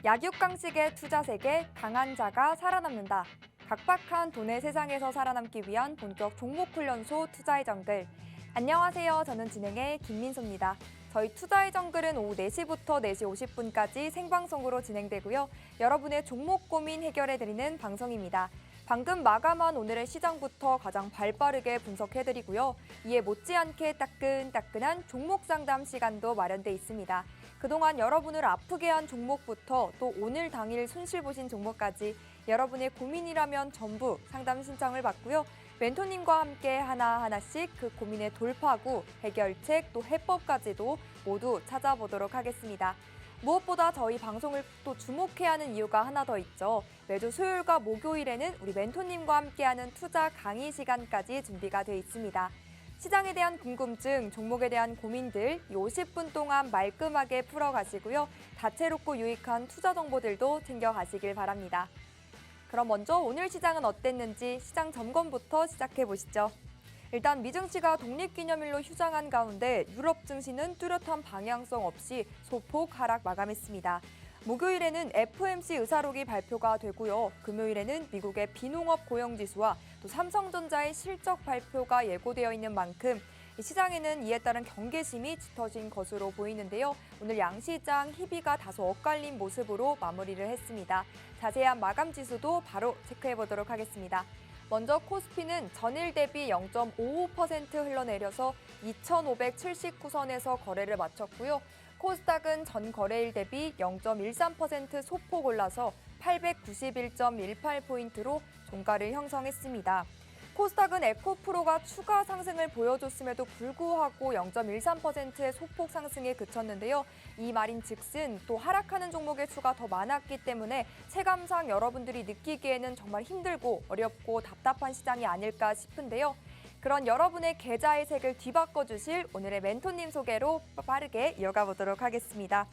약육강식의 투자 세계, 강한 자가 살아남는다. 각박한 돈의 세상에서 살아남기 위한 본격 종목훈련소 투자의 정글. 안녕하세요. 저는 진행의 김민소입니다. 저희 투자의 정글은 오후 4시부터 4시 50분까지 생방송으로 진행되고요. 여러분의 종목 고민 해결해드리는 방송입니다. 방금 마감한 오늘의 시장부터 가장 발빠르게 분석해드리고요. 이에 못지않게 따끈따끈한 종목 상담 시간도 마련돼 있습니다. 그동안 여러분을 아프게 한 종목부터 또 오늘 당일 손실 보신 종목까지 여러분의 고민이라면 전부 상담 신청을 받고요. 멘토님과 함께 하나하나씩 그 고민의 돌파구, 해결책, 또 해법까지도 모두 찾아보도록 하겠습니다. 무엇보다 저희 방송을 또 주목해야 하는 이유가 하나 더 있죠. 매주 수요일과 목요일에는 우리 멘토님과 함께하는 투자 강의 시간까지 준비가 돼 있습니다. 시장에 대한 궁금증, 종목에 대한 고민들 이 50분 동안 말끔하게 풀어가시고요. 다채롭고 유익한 투자 정보들도 챙겨가시길 바랍니다. 그럼 먼저 오늘 시장은 어땠는지 시장 점검부터 시작해보시죠. 일단 미증시가 독립기념일로 휴장한 가운데 유럽 증시는 뚜렷한 방향성 없이 소폭 하락 마감했습니다. 목요일에는 FOMC 의사록이 발표가 되고요. 금요일에는 미국의 비농업 고용지수와 또 삼성전자의 실적 발표가 예고되어 있는 만큼 시장에는 이에 따른 경계심이 짙어진 것으로 보이는데요. 오늘 양시장 희비가 다소 엇갈린 모습으로 마무리를 했습니다. 자세한 마감 지수도 바로 체크해보도록 하겠습니다. 먼저 코스피는 전일 대비 0.55% 흘러내려서 2,579선에서 거래를 마쳤고요. 코스닥은 전 거래일 대비 0.13% 소폭 올라서 891.18포인트로 종가를 형성했습니다. 코스닥은 에코프로가 추가 상승을 보여줬음에도 불구하고 0.13%의 소폭 상승에 그쳤는데요. 이 말인즉슨 또 하락하는 종목의 수가 더 많았기 때문에 체감상 여러분들이 느끼기에는 정말 힘들고 어렵고 답답한 시장이 아닐까 싶은데요. 그런 여러분의 계좌의 색을 뒤바꿔 주실 오늘의 멘토님 소개로 빠르게 이어가 보도록 하겠습니다.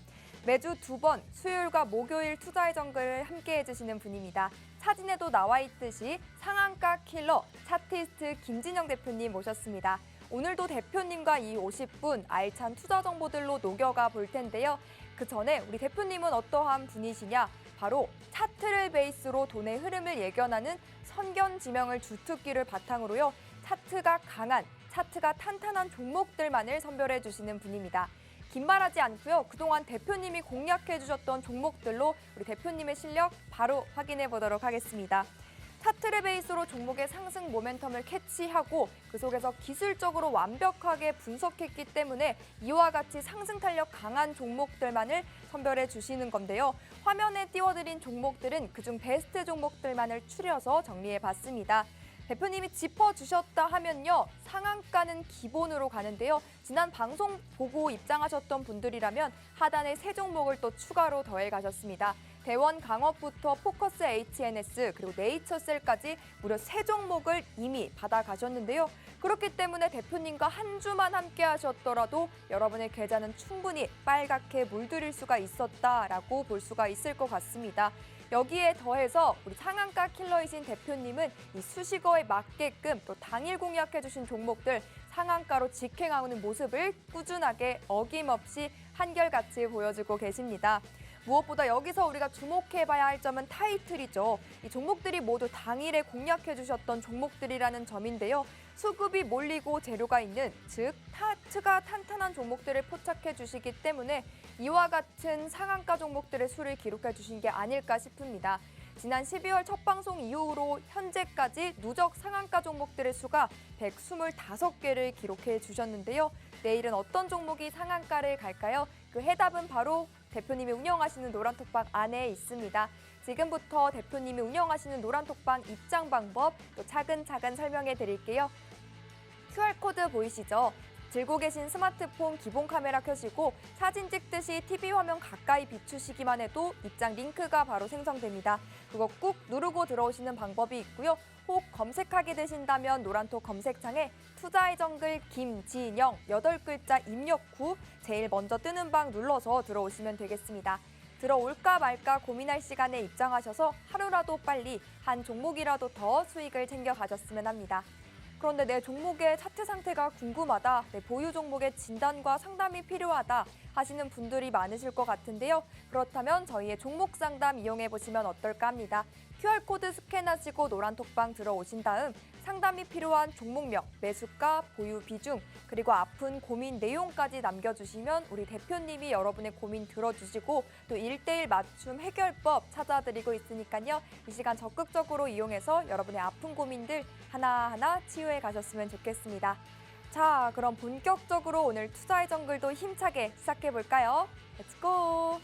매주 2번 수요일과 목요일 투자의 정글을 함께 해주시는 분입니다. 사진에도 나와 있듯이 상한가 킬러 차트이스트 김진영 대표님 모셨습니다. 오늘도 대표님과 이 50분 알찬 투자 정보들로 녹여가 볼 텐데요. 그 전에 우리 대표님은 어떠한 분이시냐? 바로 차트를 베이스로 돈의 흐름을 예견하는 선견지명을 주특기를 바탕으로요. 차트가 강한, 차트가 탄탄한 종목들만을 선별해 주시는 분입니다. 긴 말하지 않고요. 그동안 대표님이 공략해 주셨던 종목들로 우리 대표님의 실력 바로 확인해 보도록 하겠습니다. 차트를 베이스로 종목의 상승 모멘텀을 캐치하고 그 속에서 기술적으로 완벽하게 분석했기 때문에 이와 같이 상승 탄력 강한 종목들만을 선별해 주시는 건데요. 화면에 띄워드린 종목들은 그중 베스트 종목들만을 추려서 정리해 봤습니다. 대표님이 짚어주셨다 하면요. 상한가는 기본으로 가는데요. 지난 방송 보고 입장하셨던 분들이라면 하단에 3종목을 또 추가로 더해 가셨습니다. 대원 강업부터 포커스 HNS 그리고 네이처셀까지 무려 3종목을 이미 받아가셨는데요. 그렇기 때문에 대표님과 한 주만 함께 하셨더라도 여러분의 계좌는 충분히 빨갛게 물들일 수가 있었다라고 볼 수가 있을 것 같습니다. 여기에 더해서 우리 상한가 킬러이신 대표님은 이 수식어에 맞게끔 또 당일 공략해주신 종목들 상한가로 직행하는 모습을 꾸준하게 어김없이 한결같이 보여주고 계십니다. 무엇보다 여기서 우리가 주목해봐야 할 점은 타이틀이죠. 이 종목들이 모두 당일에 공략해주셨던 종목들이라는 점인데요. 수급이 몰리고 재료가 있는, 즉 차트가 탄탄한 종목들을 포착해 주시기 때문에 이와 같은 상한가 종목들의 수를 기록해 주신 게 아닐까 싶습니다. 지난 12월 첫 방송 이후로 현재까지 누적 상한가 종목들의 수가 125개를 기록해 주셨는데요. 내일은 어떤 종목이 상한가를 갈까요? 그 해답은 바로 대표님이 운영하시는 노란톡방 안에 있습니다. 지금부터 대표님이 운영하시는 노란톡방 입장 방법 또 차근차근 설명해 드릴게요. QR코드 보이시죠? 들고 계신 스마트폰 기본 카메라 켜시고 사진 찍듯이 TV 화면 가까이 비추시기만 해도 입장 링크가 바로 생성됩니다. 그거 꾹 누르고 들어오시는 방법이 있고요. 혹 검색하게 되신다면 노란톡 검색창에 투자의 정글 김진영 8글자 입력 후 제일 먼저 뜨는 방 눌러서 들어오시면 되겠습니다. 들어올까 말까 고민할 시간에 입장하셔서 하루라도 빨리 한 종목이라도 더 수익을 챙겨가셨으면 합니다. 그런데 내 종목의 차트 상태가 궁금하다, 내 보유 종목의 진단과 상담이 필요하다 하시는 분들이 많으실 것 같은데요. 그렇다면 저희의 종목 상담 이용해 보시면 어떨까 합니다. QR코드 스캔하시고 노란톡방 들어오신 다음 상담이 필요한 종목명, 매수가, 보유 비중, 그리고 아픈 고민 내용까지 남겨주시면 우리 대표님이 여러분의 고민 들어주시고 또 1대1 맞춤 해결법 찾아드리고 있으니까요. 이 시간 적극적으로 이용해서 여러분의 아픈 고민들 하나하나 치유해 가셨으면 좋겠습니다. 자, 그럼 본격적으로 오늘 투자의 정글도 힘차게 시작해 볼까요? 렛츠고!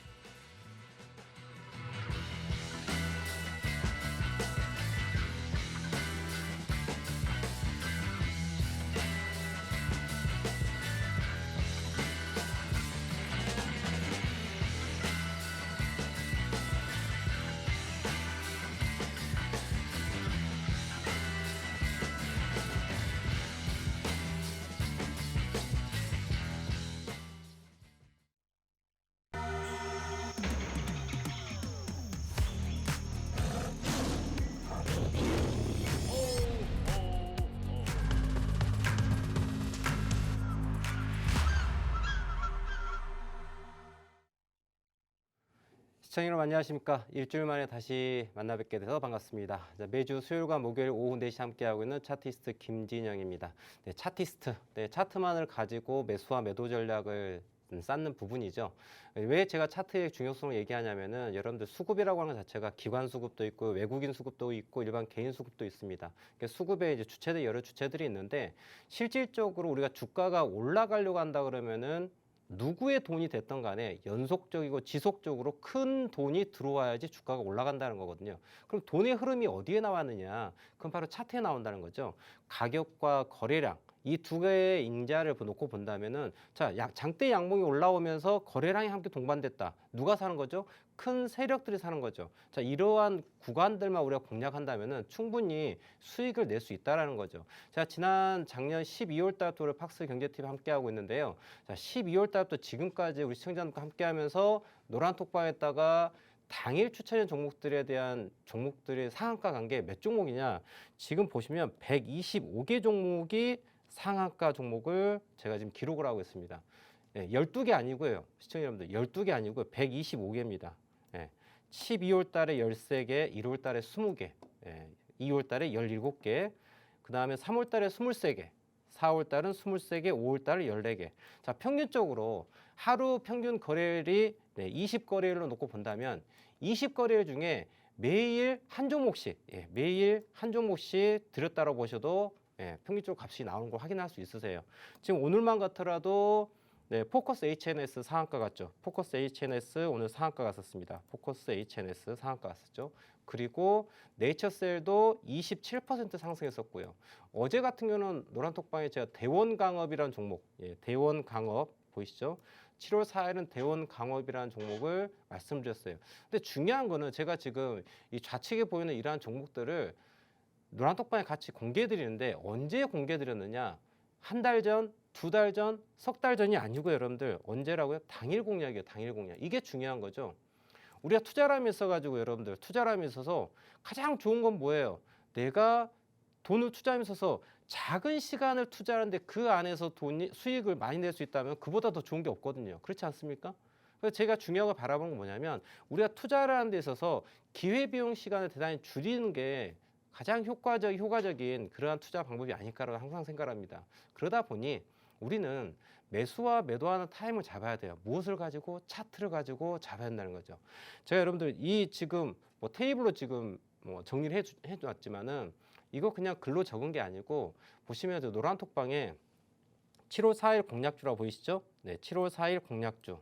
시청자 여러분 안녕하십니까. 일주일 만에 다시 만나 뵙게 돼서 반갑습니다. 매주 수요일과 목요일 오후 4시 함께하고 있는 차티스트 김진영입니다. 네, 차티스트, 차트만을 가지고 매수와 매도 전략을 쌓는 부분이죠. 왜 제가 차트의 중요성을 얘기하냐면은 여러분들 수급이라고 하는 것 자체가 기관 수급도 있고 외국인 수급도 있고 일반 개인 수급도 있습니다. 수급에 이제 주체들 여러 주체들이 있는데 실질적으로 우리가 주가가 올라가려고 한다 그러면은 누구의 돈이 됐던 간에 연속적이고 지속적으로 큰 돈이 들어와야지 주가가 올라간다는 거거든요. 그럼 돈의 흐름이 어디에 나왔느냐? 그럼 바로 차트에 나온다는 거죠. 가격과 거래량. 이 두 개의 인자를 놓고 본다면은 자, 장대 양봉이 올라오면서 거래량이 함께 동반됐다. 누가 사는 거죠? 큰 세력들이 사는 거죠. 자, 이러한 구간들만 우리가 공략한다면은 충분히 수익을 낼 수 있다라는 거죠. 자, 작년 12월 달부터 팍스 경제TV 함께하고 있는데요. 자, 12월 달부터 지금까지 우리 시청자들과 함께하면서 노란톡방에다가 당일 추천한 종목들에 대한 종목들의 상한가 관계 몇 종목이냐? 지금 보시면 125개 종목이 상한가 종목을 제가 지금 기록을 하고 있습니다. 12개 아니고요. 시청자 여러분들 12개 아니고 125개입니다. 12월 달에 13개, 1월 달에 20개, 2월 달에 17개, 그 다음에 3월 달에 23개, 4월 달은 23개, 5월 달은 14개. 자, 평균적으로 하루 평균 거래일이 20거래일로 놓고 본다면 20거래일 중에 매일 한 종목씩, 매일 한 종목씩 들였다고 보셔도 평균적으로 값이 나오는 걸 확인할 수 있으세요. 지금 오늘만 같더라도 포커스 HNS 상한가 갔죠. 포커스 HNS 오늘 상한가 갔었습니다. 포커스 HNS 상한가 갔었죠. 그리고 네이처셀도 27% 상승했었고요. 어제 같은 경우는 노란톡방에 제가 대원강업이라는 종목, 대원강업 보이시죠? 7월 4일은 대원강업이라는 종목을 말씀드렸어요. 근데 중요한 거는 제가 지금 이 좌측에 보이는 이러한 종목들을 노란톡방에 같이 공개해 드리는데 언제 공개해 드렸느냐? 한 달 전, 2달 전, 석 달 전이 아니고 여러분들 언제라고요? 당일 공략이에요. 당일 공략. 이게 중요한 거죠. 우리가 투자람이 있어가지고 여러분들 투자람이 있어서 가장 좋은 건 뭐예요? 내가 돈을 투자함에 있어서 작은 시간을 투자하는데 그 안에서 수익을 많이 낼 수 있다면 그보다 더 좋은 게 없거든요. 그렇지 않습니까? 그래서 제가 중요한 걸 바라보는 건 뭐냐면 우리가 투자를 하는 데 있어서 기회비용 시간을 대단히 줄이는 게 가장 효과적인 그러한 투자 방법이 아닐까라고 항상 생각합니다. 그러다 보니 우리는 매수와 매도하는 타임을 잡아야 돼요. 무엇을 가지고? 차트를 가지고 잡아야 한다는 거죠. 제가 여러분들 이 지금 뭐 테이블로 지금 뭐 정리를 해놨지만은 이거 그냥 글로 적은 게 아니고 보시면 저 노란톡방에 7월 4일 공략주라고 보이시죠? 네, 7월 4일 공략주.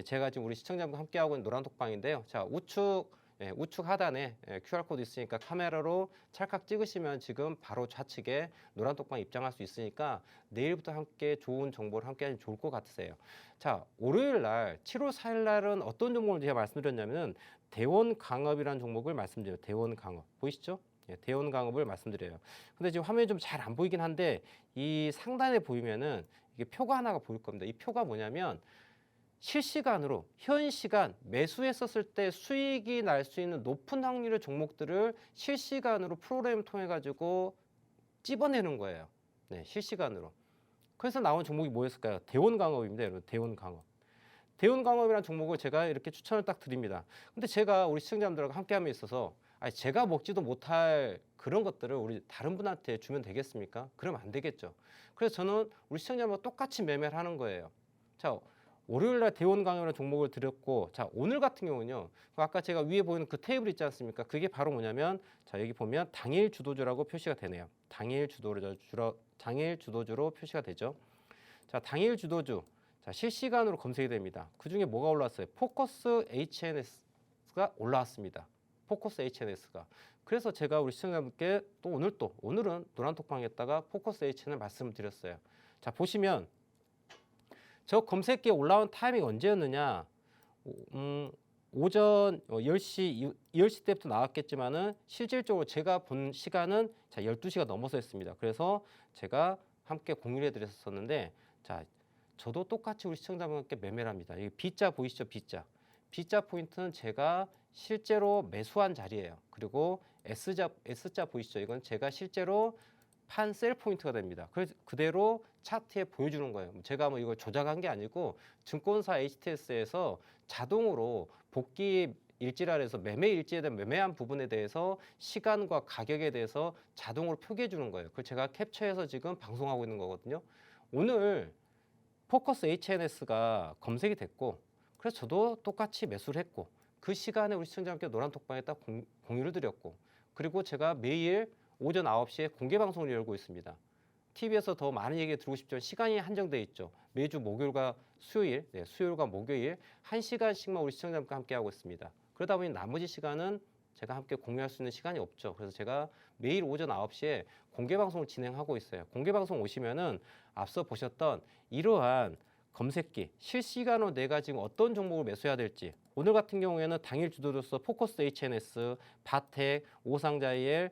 제가 지금 우리 시청자분과 함께하고 있는 노란톡방인데요. 자, 우측 하단에 QR코드 있으니까 카메라로 찰칵 찍으시면 지금 바로 좌측에 노란톡방 입장할 수 있으니까 내일부터 함께 좋은 정보를 함께 하면 좋을 것 같으세요. 자, 월요일 날 7월 4일 날은 어떤 종목을 제가 말씀드렸냐면은 대원강업이라는 종목을 말씀드려요. 대원강업 보이시죠? 대원강업을 말씀드려요. 근데 지금 화면이 좀 잘 안 보이긴 한데 이 상단에 보이면은 이게 표가 하나가 보일 겁니다. 이 표가 뭐냐면 실시간으로 현 시간 매수했었을 때 수익이 날 수 있는 높은 확률의 종목들을 실시간으로 프로그램을 통해 가지고 찝어내는 거예요. 네, 실시간으로. 그래서 나온 종목이 뭐였을까요? 대원강업입니다, 여러분. 대원강업. 대운광업이라는 종목을 제가 이렇게 추천을 딱 드립니다. 근데 제가 우리 시청자분들과 함께함에 있어서 아니, 제가 먹지도 못할 그런 것들을 우리 다른 분한테 주면 되겠습니까? 그러면 안 되겠죠. 그래서 저는 우리 시청자분과 똑같이 매매를 하는 거예요. 자, 월요일날 대운광업이라는 종목을 드렸고, 자, 오늘 같은 경우는요. 아까 제가 위에 보이는 그 테이블 있지 않습니까? 그게 바로 뭐냐면, 자, 여기 보면 당일 주도주라고 표시가 되네요. 당일 주도주로 표시가 되죠. 자, 당일 주도주. 자, 실시간으로 검색이 됩니다. 그 중에 뭐가 올라왔어요? 포커스 HNS가 올라왔습니다. 포커스 HNS가. 그래서 제가 우리 시청자분께 오늘은 노란톡방에다가 포커스 HN을 말씀드렸어요. 자, 보시면 저 검색기에 올라온 타이밍이 언제였느냐? 오전 10시 때부터 나왔겠지만은 실질적으로 제가 본 시간은 자, 12시가 넘어서 했습니다. 그래서 제가 함께 공유를 해드렸었는데, 자, 저도 똑같이 우리 시청자분께 매매를 합니다. 이 B자 보이시죠? B자 포인트는 제가 실제로 매수한 자리예요. 그리고 S자 보이시죠? 이건 제가 실제로 판 셀 포인트가 됩니다. 그래서 그대로 차트에 보여주는 거예요. 제가 뭐 이걸 조작한 게 아니고 증권사 HTS에서 자동으로 복귀 일지랄에서 매매 일지에 대한 매매한 부분에 대해서 시간과 가격에 대해서 자동으로 표기해 주는 거예요. 그걸 제가 캡처해서 지금 방송하고 있는 거거든요. 오늘 포커스 HNS가 검색이 됐고, 그래서 저도 똑같이 매수를 했고, 그 시간에 우리 시청자분께 노란톡방에 딱 공유를 드렸고, 그리고 제가 매일 오전 9시에 공개 방송을 열고 있습니다. TV에서 더 많은 얘기 들고 싶지만 시간이 한정돼 있죠. 매주 목요일과 수요일, 수요일과 목요일 1시간씩만 우리 시청자분과 함께 하고 있습니다. 그러다 보니 나머지 시간은 제가 함께 공유할 수 있는 시간이 없죠. 그래서 제가 매일 오전 9시에 공개 방송을 진행하고 있어요. 공개 방송 오시면은 앞서 보셨던 이러한 검색기, 실시간으로 내가 지금 어떤 종목을 매수해야 될지, 오늘 같은 경우에는 당일 주도로서 포커스 HNS, 바텍, 오상자이엘,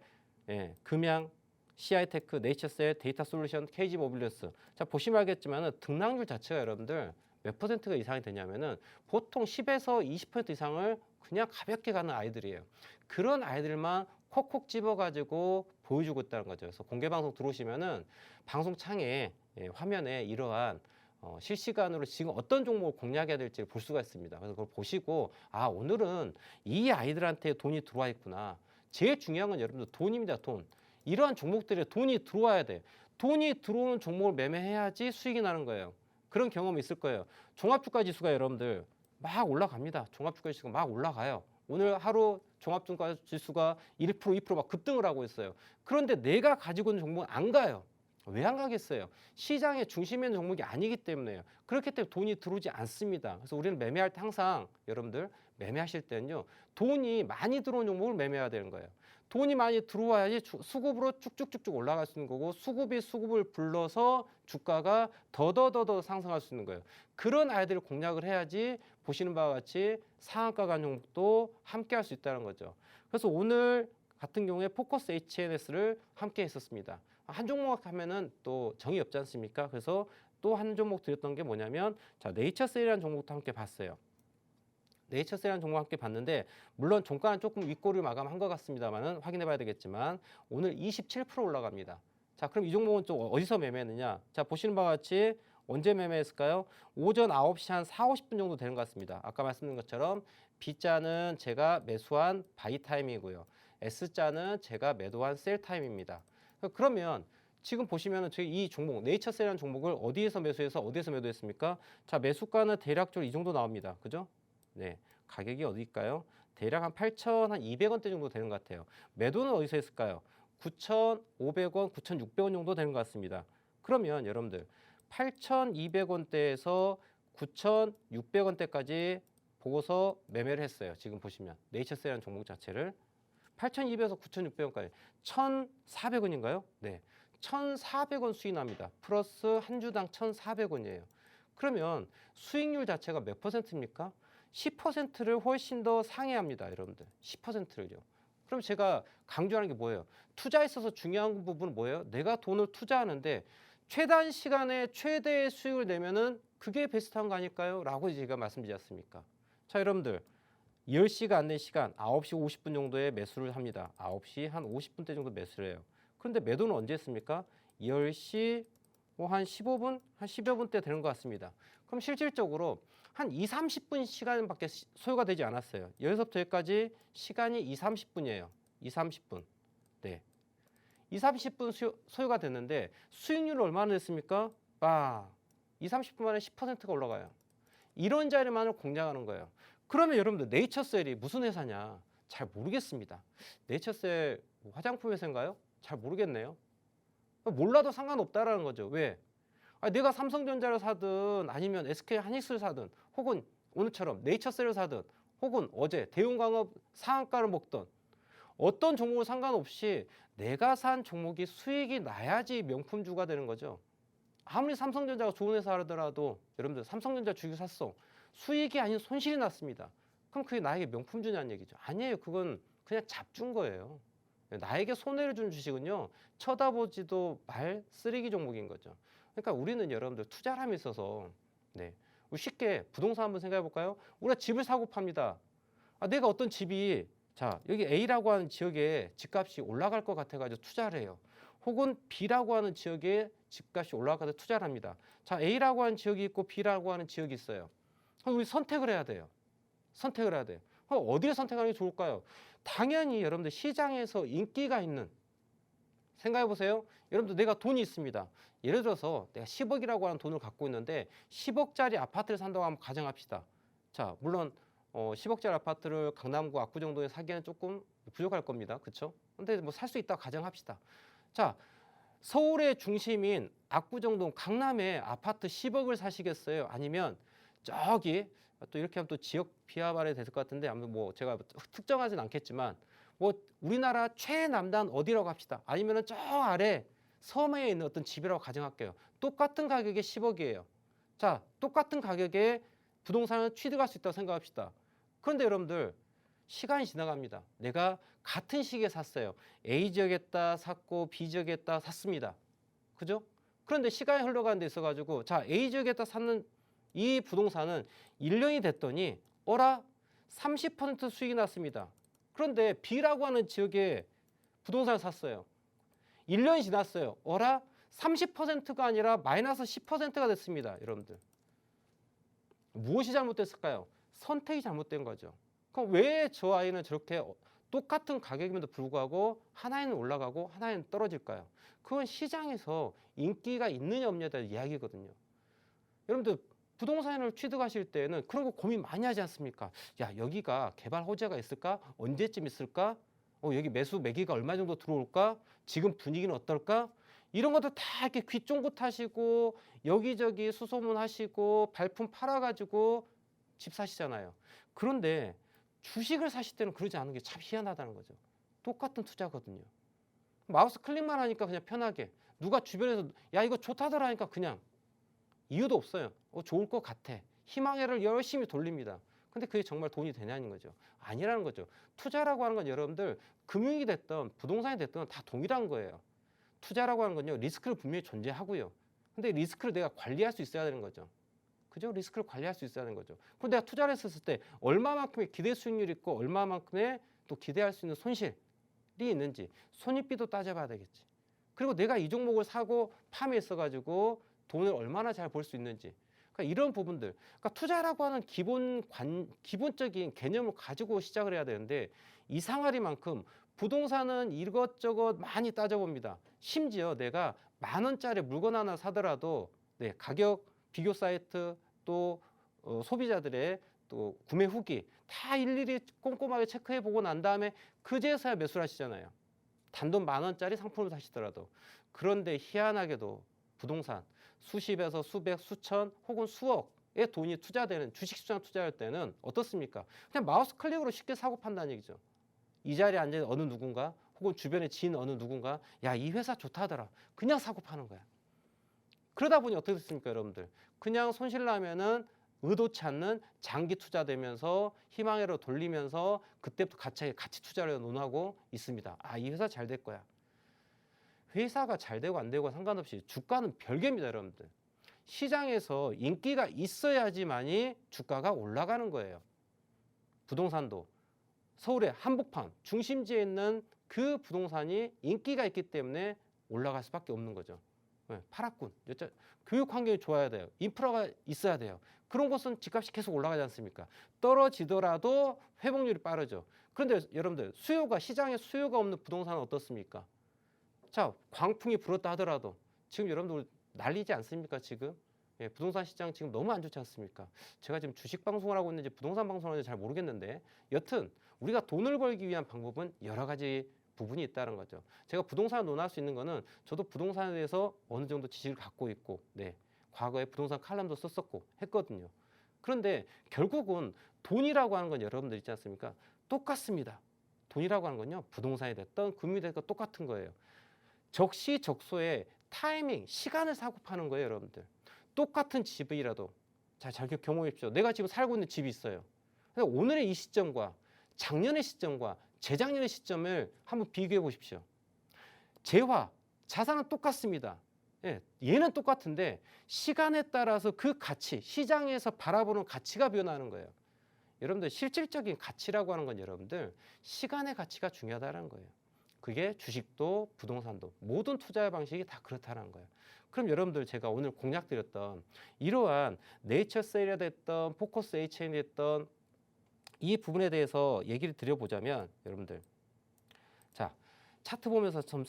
금양, CI테크, 네이처셀, 데이터솔루션, KG모빌리스. 자, 보시면 알겠지만 등락률 자체가 여러분들 몇 퍼센트가 이상이 되냐면은 보통 10에서 20% 이상을 그냥 가볍게 가는 아이들이에요. 그런 아이들만 콕콕 집어가지고 보여주고 있다는 거죠. 그래서 공개방송 들어오시면은 방송창에 화면에 이러한 실시간으로 지금 어떤 종목을 공략해야 될지 볼 수가 있습니다. 그래서 그걸 보시고 아, 오늘은 이 아이들한테 돈이 들어와 있구나. 제일 중요한 건 여러분들 돈입니다. 돈. 이러한 종목들에 돈이 들어와야 돼. 돈이 들어오는 종목을 매매해야지 수익이 나는 거예요. 그런 경험이 있을 거예요. 종합주가 지수가 여러분들 막 올라갑니다. 종합주가 지수가 막 올라가요. 오늘 하루 종합주가 지수가 1%, 2%막 급등을 하고 있어요. 그런데 내가 가지고 있는 종목은 안 가요. 왜 안 가겠어요? 시장의 중심에 있는 종목이 아니기 때문에요. 그렇기 때문에 돈이 들어오지 않습니다. 그래서 우리는 매매할 때 항상 여러분들 매매하실 때는요. 돈이 많이 들어오는 종목을 매매해야 되는 거예요. 돈이 많이 들어와야지 수급으로 쭉쭉쭉쭉 올라갈 수 있는 거고 수급이 수급을 불러서 주가가 더더더더 상승할 수 있는 거예요. 그런 아이들을 공략을 해야지 보시는 바와 같이 상한가 간 종목도 함께 할 수 있다는 거죠. 그래서 오늘 같은 경우에 포커스 HNS를 함께 했었습니다. 한 종목 하면은 또 정이 없지 않습니까? 그래서 또 한 종목 드렸던 게 뭐냐면 자, 네이처셀이라는 종목도 함께 봤어요. 네이처셀이라는 종목 함께 봤는데 물론 종가는 조금 윗꼬리를 마감한 것 같습니다만은 확인해 봐야 되겠지만 오늘 27% 올라갑니다. 자, 그럼 이 종목은 좀 어디서 매매했느냐? 자, 보시는 바와 같이 언제 매매했을까요? 오전 9시 한 4, 50분 정도 되는 것 같습니다. 아까 말씀드린 것처럼 B자는 제가 매수한 바이 타임이고요. S자는 제가 매도한 셀 타임입니다. 그러면 지금 보시면은 저희 이 종목 네이처셀이라는 종목을 어디에서 매수해서 어디에서 매도했습니까? 자, 매수가는 대략적으로 이 정도 나옵니다. 그죠? 네, 가격이 어디일까요? 대략 한 8,200원대 정도 되는 것 같아요. 매도는 어디서 했을까요? 9,500원, 9,600원 정도 되는 것 같습니다. 그러면 여러분들 8,200원대에서 9,600원대까지 보고서 매매를 했어요. 지금 보시면 네이처셀이라는 종목 자체를 8,200에서 9,600원까지 1,400원인가요? 네, 1,400원 수익 납니다. 플러스 한 주당 1,400원이에요. 그러면 수익률 자체가 몇 퍼센트입니까? 10%를 훨씬 더 상회합니다, 여러분들. 10%를요. 그럼 제가 강조하는 게 뭐예요? 투자에 있어서 중요한 부분은 뭐예요? 내가 돈을 투자하는데 최단 시간에 최대의 수익을 내면은 그게 베스트한 거 아닐까요? 라고 제가 말씀드리지 않습니까? 자, 여러분들 10시가 안 된 시간 9시 50분 정도에 매수를 합니다. 9시 한 50분대 정도 매수를 해요. 그런데 매도는 언제 했습니까? 10시 뭐 한 15분, 한 10여 분 때 되는 것 같습니다. 그럼 실질적으로 한 2, 30분 시간밖에 소요가 되지 않았어요. 여기서부터 여기까지 시간이 2, 30분이에요. 2, 30분. 네. 2, 30분 소요가 됐는데 수익률은 얼마나 됐습니까? 2, 30분 만에 10%가 올라가요. 이런 자리만을 공략하는 거예요. 그러면 여러분들 네이처셀이 무슨 회사냐? 잘 모르겠습니다. 네이처셀 화장품 회사인가요? 잘 모르겠네요. 몰라도 상관없다라는 거죠. 왜? 내가 삼성전자를 사든 아니면 SK 하이닉스를 사든 혹은 오늘처럼 네이처셀을 사든 혹은 어제 대웅광업 상한가를 먹던 어떤 종목을 상관없이 내가 산 종목이 수익이 나야지 명품주가 되는 거죠. 아무리 삼성전자가 좋은 회사 하더라도 여러분들 삼성전자 주식 샀어. 수익이 아닌 손실이 났습니다. 그럼 그게 나에게 명품주냐는 얘기죠. 아니에요. 그건 그냥 잡준 거예요. 나에게 손해를 준 주식은요. 쳐다보지도 말 쓰레기 종목인 거죠. 그러니까 우리는 여러분들 투자함에 있어서 쉽게 부동산 한번 생각해 볼까요? 우리가 집을 사고 팝니다. 내가 어떤 집이 자 여기 A라고 하는 지역에 집값이 올라갈 것 같아가지고 투자를 해요. 혹은 B라고 하는 지역에 집값이 올라가서 투자를 합니다. 자 A라고 하는 지역이 있고 B라고 하는 지역이 있어요. 그럼 우리 선택을 해야 돼요. 선택을 해야 돼요. 그럼 어디를 선택하는 게 좋을까요? 당연히 여러분들 시장에서 인기가 있는 생각해 보세요. 여러분들 내가 돈이 있습니다. 예를 들어서 내가 10억이라고 하는 돈을 갖고 있는데 10억짜리 아파트를 산다고 한번 가정합시다. 자, 물론 10억짜리 아파트를 강남구 압구정동에 사기에는 조금 부족할 겁니다. 그렇죠? 근데 뭐 살 수 있다고 가정합시다. 자, 서울의 중심인 압구정동 강남에 아파트 10억을 사시겠어요? 아니면 저기 또 이렇게 하면 또 지역 비하발이 됐을 것 같은데 아무튼 뭐 제가 특정하진 않겠지만 뭐 우리나라 최남단 어디라고 합시다. 아니면은 저 아래 섬에 있는 어떤 집이라고 가정할게요. 똑같은 가격에 10억이에요. 자, 똑같은 가격에 부동산을 취득할 수 있다고 생각합시다. 그런데 여러분들 시간이 지나갑니다. 내가 같은 시기에 샀어요. A 지역에다 샀고 B 지역에다 샀습니다. 그죠? 그런데 시간이 흘러가는 데 있어가지고 자 A 지역에다 샀는 이 부동산은 1년이 됐더니 어라 30% 수익이 났습니다. 그런데 B라고 하는 지역에 부동산을 샀어요. 1년이 지났어요. 어라 30%가 아니라 마이너스 10%가 됐습니다. 여러분들. 무엇이 잘못됐을까요? 선택이 잘못된 거죠. 그럼 왜 저 아이는 저렇게 똑같은 가격임에도 불구하고 하나에는 올라가고 하나에는 떨어질까요? 그건 시장에서 인기가 있느냐 없느냐에 대한 이야기거든요. 여러분들 부동산을 취득하실 때는 그런 거 고민 많이 하지 않습니까? 야 여기가 개발 호재가 있을까? 언제쯤 있을까? 여기 매수 매기가 얼마 정도 들어올까? 지금 분위기는 어떨까? 이런 것도 다 이렇게 귀 쫑긋 하시고 여기저기 수소문 하시고 발품 팔아가지고 집 사시잖아요. 그런데 주식을 사실 때는 그러지 않은 게 참 희한하다는 거죠. 똑같은 투자거든요. 마우스 클릭만 하니까 그냥 편하게 누가 주변에서 야 이거 좋다더라 하니까 그냥 이유도 없어요. 좋을 것 같아. 희망회를 열심히 돌립니다. 근데 그게 정말 돈이 되냐는 거죠. 아니라는 거죠. 투자라고 하는 건 여러분들 금융이 됐든 부동산이 됐든 다 동일한 거예요. 투자라고 하는 건요. 리스크를 분명히 존재하고요. 근데 리스크를 내가 관리할 수 있어야 되는 거죠. 그죠? 리스크를 관리할 수 있어야 되는 거죠. 그럼 내가 투자를 했었을 때 얼마만큼의 기대 수익률이 있고 얼마만큼의 또 기대할 수 있는 손실이 있는지 손익비도 따져봐야 되겠지. 그리고 내가 이 종목을 사고 판매했어가지고 돈을 얼마나 잘 벌 수 있는지. 그러니까 이런 부분들. 그러니까 투자라고 하는 기본적인 개념을 가지고 시작을 해야 되는데 이상하리만큼 부동산은 이것저것 많이 따져봅니다. 심지어 내가 10,000원짜리 물건 하나 사더라도 가격 비교 사이트 또 소비자들의 또 구매 후기 다 일일이 꼼꼼하게 체크해보고 난 다음에 그제서야 매수를 하시잖아요. 단돈 10,000원짜리 상품을 사시더라도. 그런데 희한하게도 부동산 수십에서 수백, 수천 혹은 수억의 돈이 투자되는 주식시장 투자할 때는 어떻습니까? 그냥 마우스 클릭으로 쉽게 사고 판다는 얘기죠. 이 자리에 앉아있는 어느 누군가 혹은 주변에 지인 어느 누군가 야, 이 회사 좋다더라. 그냥 사고 파는 거야. 그러다 보니 어떻게 됐습니까, 여러분들? 그냥 손실 나면은 의도치 않는 장기 투자되면서 희망회로 돌리면서 그때부터 같이 투자를 논하고 있습니다. 아, 이 회사 잘 될 거야. 회사가 잘 되고 안 되고 상관없이 주가는 별개입니다, 여러분들. 시장에서 인기가 있어야지만이 주가가 올라가는 거예요. 부동산도 서울의 한복판 중심지에 있는 그 부동산이 인기가 있기 때문에 올라갈 수밖에 없는 거죠. 팔았군. 교육 환경이 좋아야 돼요. 인프라가 있어야 돼요. 그런 곳은 집값이 계속 올라가지 않습니까? 떨어지더라도 회복률이 빠르죠. 그런데 여러분들 시장에 수요가 없는 부동산은 어떻습니까? 자, 광풍이 불었다 하더라도 지금 여러분들 난리지 않습니까? 지금 부동산 시장 지금 너무 안 좋지 않습니까? 제가 지금 주식 방송을 하고 있는지 부동산 방송을 하는지 잘 모르겠는데 여튼 우리가 돈을 벌기 위한 방법은 여러 가지 부분이 있다는 거죠. 제가 부동산을 논할 수 있는 거는 저도 부동산에 대해서 어느 정도 지식을 갖고 있고 과거에 부동산 칼럼도 썼었고 했거든요. 그런데 결국은 돈이라고 하는 건 여러분들 있지 않습니까? 똑같습니다. 돈이라고 하는 건요. 부동산이 됐던 금융이 됐건 똑같은 거예요. 적시적소에 타이밍, 시간을 사고 파는 거예요, 여러분들. 똑같은 집이라도 잘 경험해 보십시오. 내가 지금 살고 있는 집이 있어요. 오늘의 이 시점과 작년의 시점과 재작년의 시점을 한번 비교해 보십시오. 재화, 자산은 똑같습니다. 얘는 똑같은데 시간에 따라서 그 가치, 시장에서 바라보는 가치가 변하는 거예요. 여러분들 실질적인 가치라고 하는 건 여러분들 시간의 가치가 중요하다는 거예요. 그게 주식도 부동산도 모든 투자의 방식이 다 그렇다는 거예요. 그럼 여러분들 제가 오늘 공략 드렸던 이러한 네이처셀이 됐던 포커스 H이 됐던 이 부분에 대해서 얘기를 드려보자면 여러분들 자 차트 보면서 좀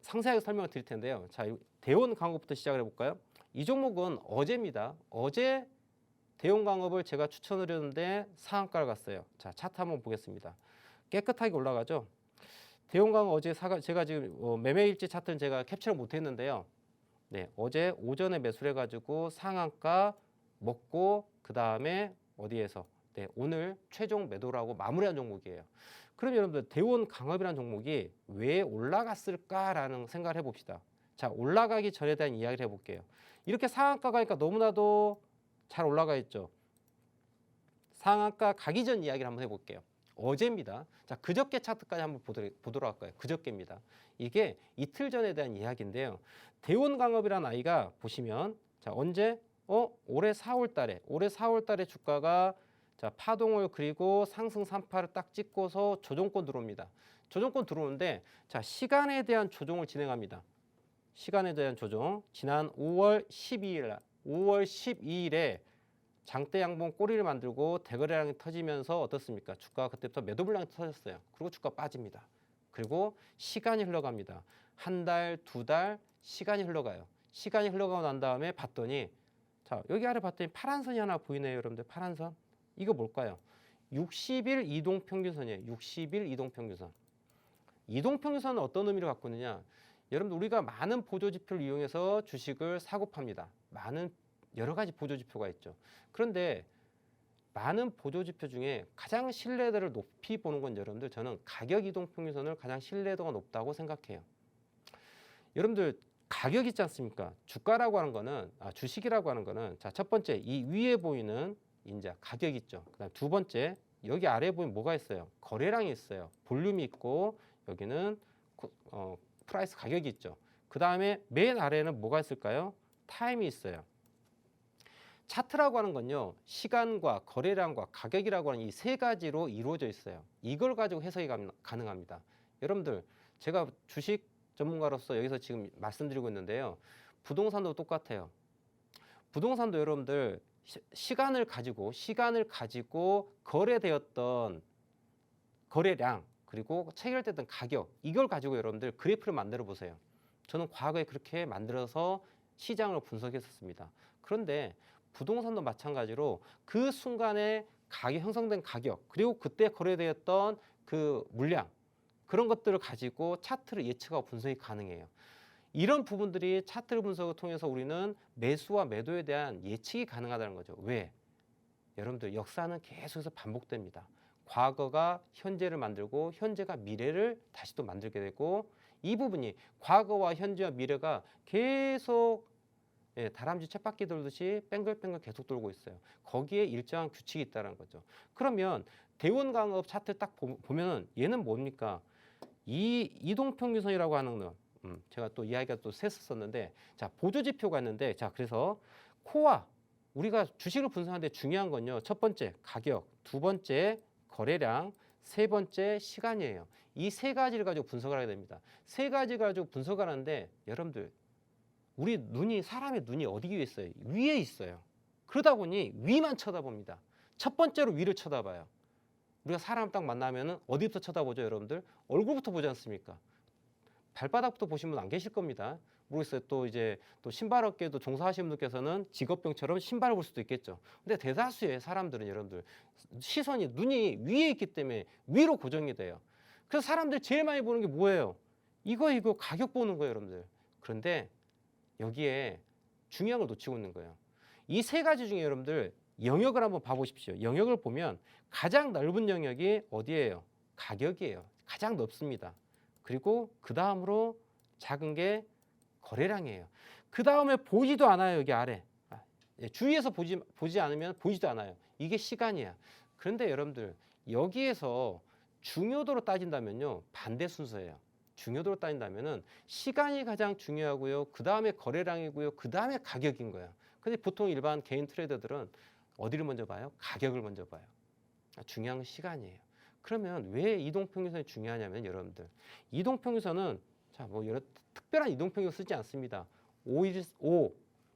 상세하게 설명을 드릴 텐데요. 자 대원 강업부터 시작을 해볼까요? 이 종목은 어제입니다. 어제 대원 강업을 제가 추천을 했는데 상한가를 갔어요. 자 차트 한번 보겠습니다. 깨끗하게 올라가죠. 대원 강업 어제 제가 지금 매매일지 차트는 제가 캡처를 못했는데요. 어제 오전에 매수를 해가지고 상한가 먹고 그 다음에 어디에서 오늘 최종 매도라고 마무리한 종목이에요. 그럼 여러분들 대원 강업이라는 종목이 왜 올라갔을까라는 생각을 해봅시다. 자 올라가기 전에 대한 이야기를 해볼게요. 이렇게 상한가 가니까 너무나도 잘 올라가 있죠. 상한가 가기 전 이야기를 한번 해볼게요. 어제입니다. 자 그저께 차트까지 한번 보도록 할까요? 그저께입니다. 이게 이틀 전에 대한 이야기인데요. 대원 강업이라는 아이가 보시면 자 언제 올해 4월 달에 주가가 자 파동을 그리고 상승 3파를 딱 찍고서 조정권 들어옵니다. 조정권 들어오는데 자 시간에 대한 조정을 진행합니다. 시간에 대한 조정 지난 5월 12일에 장대 양봉 꼬리를 만들고 대거래량이 터지면서 어떻습니까? 주가가 그때부터 매도 물량이 터졌어요. 그리고 주가 빠집니다. 그리고 시간이 흘러갑니다. 한 달, 두 달 시간이 흘러가요. 시간이 흘러가고 난 다음에 봤더니 자 여기 아래 봤더니 파란 선이 하나 보이네요. 여러분들 파란 선. 이거 뭘까요? 60일 이동평균선이에요. 60일 이동평균선. 이동평균선은 어떤 의미를 갖고 있느냐? 여러분들 우리가 많은 보조지표를 이용해서 주식을 사고 팝니다. 많은 여러 가지 보조지표가 있죠. 그런데 많은 보조지표 중에 가장 신뢰도를 높이 보는 건 여러분들 저는 가격 이동평균선을 가장 신뢰도가 높다고 생각해요. 여러분들 가격 있지 않습니까? 주가라고 하는 거는 주식이라고 하는 거는 자 첫 번째 이 위에 보이는 인자 가격 있죠. 그다음 두 번째 여기 아래에 보면 뭐가 있어요? 거래량이 있어요. 볼륨이 있고 여기는 프라이스 가격이 있죠. 그 다음에 맨 아래에는 뭐가 있을까요? 타임이 있어요. 차트라고 하는 건요. 시간과 거래량과 가격이라고 하는 이 세 가지로 이루어져 있어요. 이걸 가지고 해석이 가능합니다. 여러분들 제가 주식 전문가로서 여기서 지금 말씀드리고 있는데요. 부동산도 똑같아요. 부동산도 여러분들 시간을 가지고 거래되었던 거래량 그리고 체결됐던 가격 이걸 가지고 여러분들 그래프를 만들어 보세요. 저는 과거에 그렇게 만들어서 시장을 분석했었습니다. 그런데 부동산도 마찬가지로 그 순간에 형성된 가격 그리고 그때 거래되었던 그 물량 그런 것들을 가지고 차트를 예측하고 분석이 가능해요. 이런 부분들이 차트 분석을 통해서 우리는 매수와 매도에 대한 예측이 가능하다는 거죠. 왜? 여러분들 역사는 계속해서 반복됩니다. 과거가 현재를 만들고 현재가 미래를 다시 또 만들게 되고 이 부분이 과거와 현재와 미래가 계속 다람쥐 쳇바퀴 돌듯이 뱅글뱅글 계속 돌고 있어요. 거기에 일정한 규칙이 있다는 거죠. 그러면 대원강업 차트 딱 보면은 얘는 뭡니까? 이 이동평균선이라고 하는 거 제가 또 이야기가 또 셌었는데 자 보조지표가 있는데 자 그래서 코어 우리가 주식을 분석하는데 중요한 건요. 첫 번째 가격, 두 번째 거래량, 세 번째 시간이에요. 이 세 가지를 가지고 분석을 하게 됩니다. 세 가지 가지고 분석을 하는데 여러분들 우리 눈이 사람의 눈이 어디 위에 있어요? 위에 있어요. 그러다 보니 위만 쳐다봅니다. 첫 번째로 위를 쳐다봐요. 우리가 사람 딱 만나면은 어디부터 쳐다보죠, 여러분들? 얼굴부터 보지 않습니까? 발바닥부터 보신 분 안 계실 겁니다. 모르겠어요. 또 이제 또 신발업계도 종사하시는 분들께서는 직업병처럼 신발을 볼 수도 있겠죠. 근데 대다수의 사람들은 여러분들 시선이 눈이 위에 있기 때문에 위로 고정이 돼요. 그래서 사람들 제일 많이 보는 게 뭐예요? 이거 가격 보는 거예요, 여러분들. 그런데 여기에 중요한 걸 놓치고 있는 거예요. 이 세 가지 중에 여러분들 영역을 한번 봐보십시오. 영역을 보면 가장 넓은 영역이 어디예요? 가격이에요. 가장 넓습니다. 그리고 그 다음으로 작은 게 거래량이에요. 그 다음에 보지도 않아요. 여기 아래. 주위에서 보지 않으면 보이지도 않아요. 이게 시간이야. 그런데 여러분들 여기에서 중요도로 따진다면요. 반대 순서예요. 중요도로 따진다면은 시간이 가장 중요하고요. 그 다음에 거래량이고요. 그 다음에 가격인 거예요. 근데 보통 일반 개인 트레이더들은 어디를 먼저 봐요? 가격을 먼저 봐요. 중요한 건 시간이에요. 그러면 왜 이동평균선이 중요하냐면 여러분들 이동평균선은 자, 뭐 여러 특별한 이동평균 쓰지 않습니다. 5,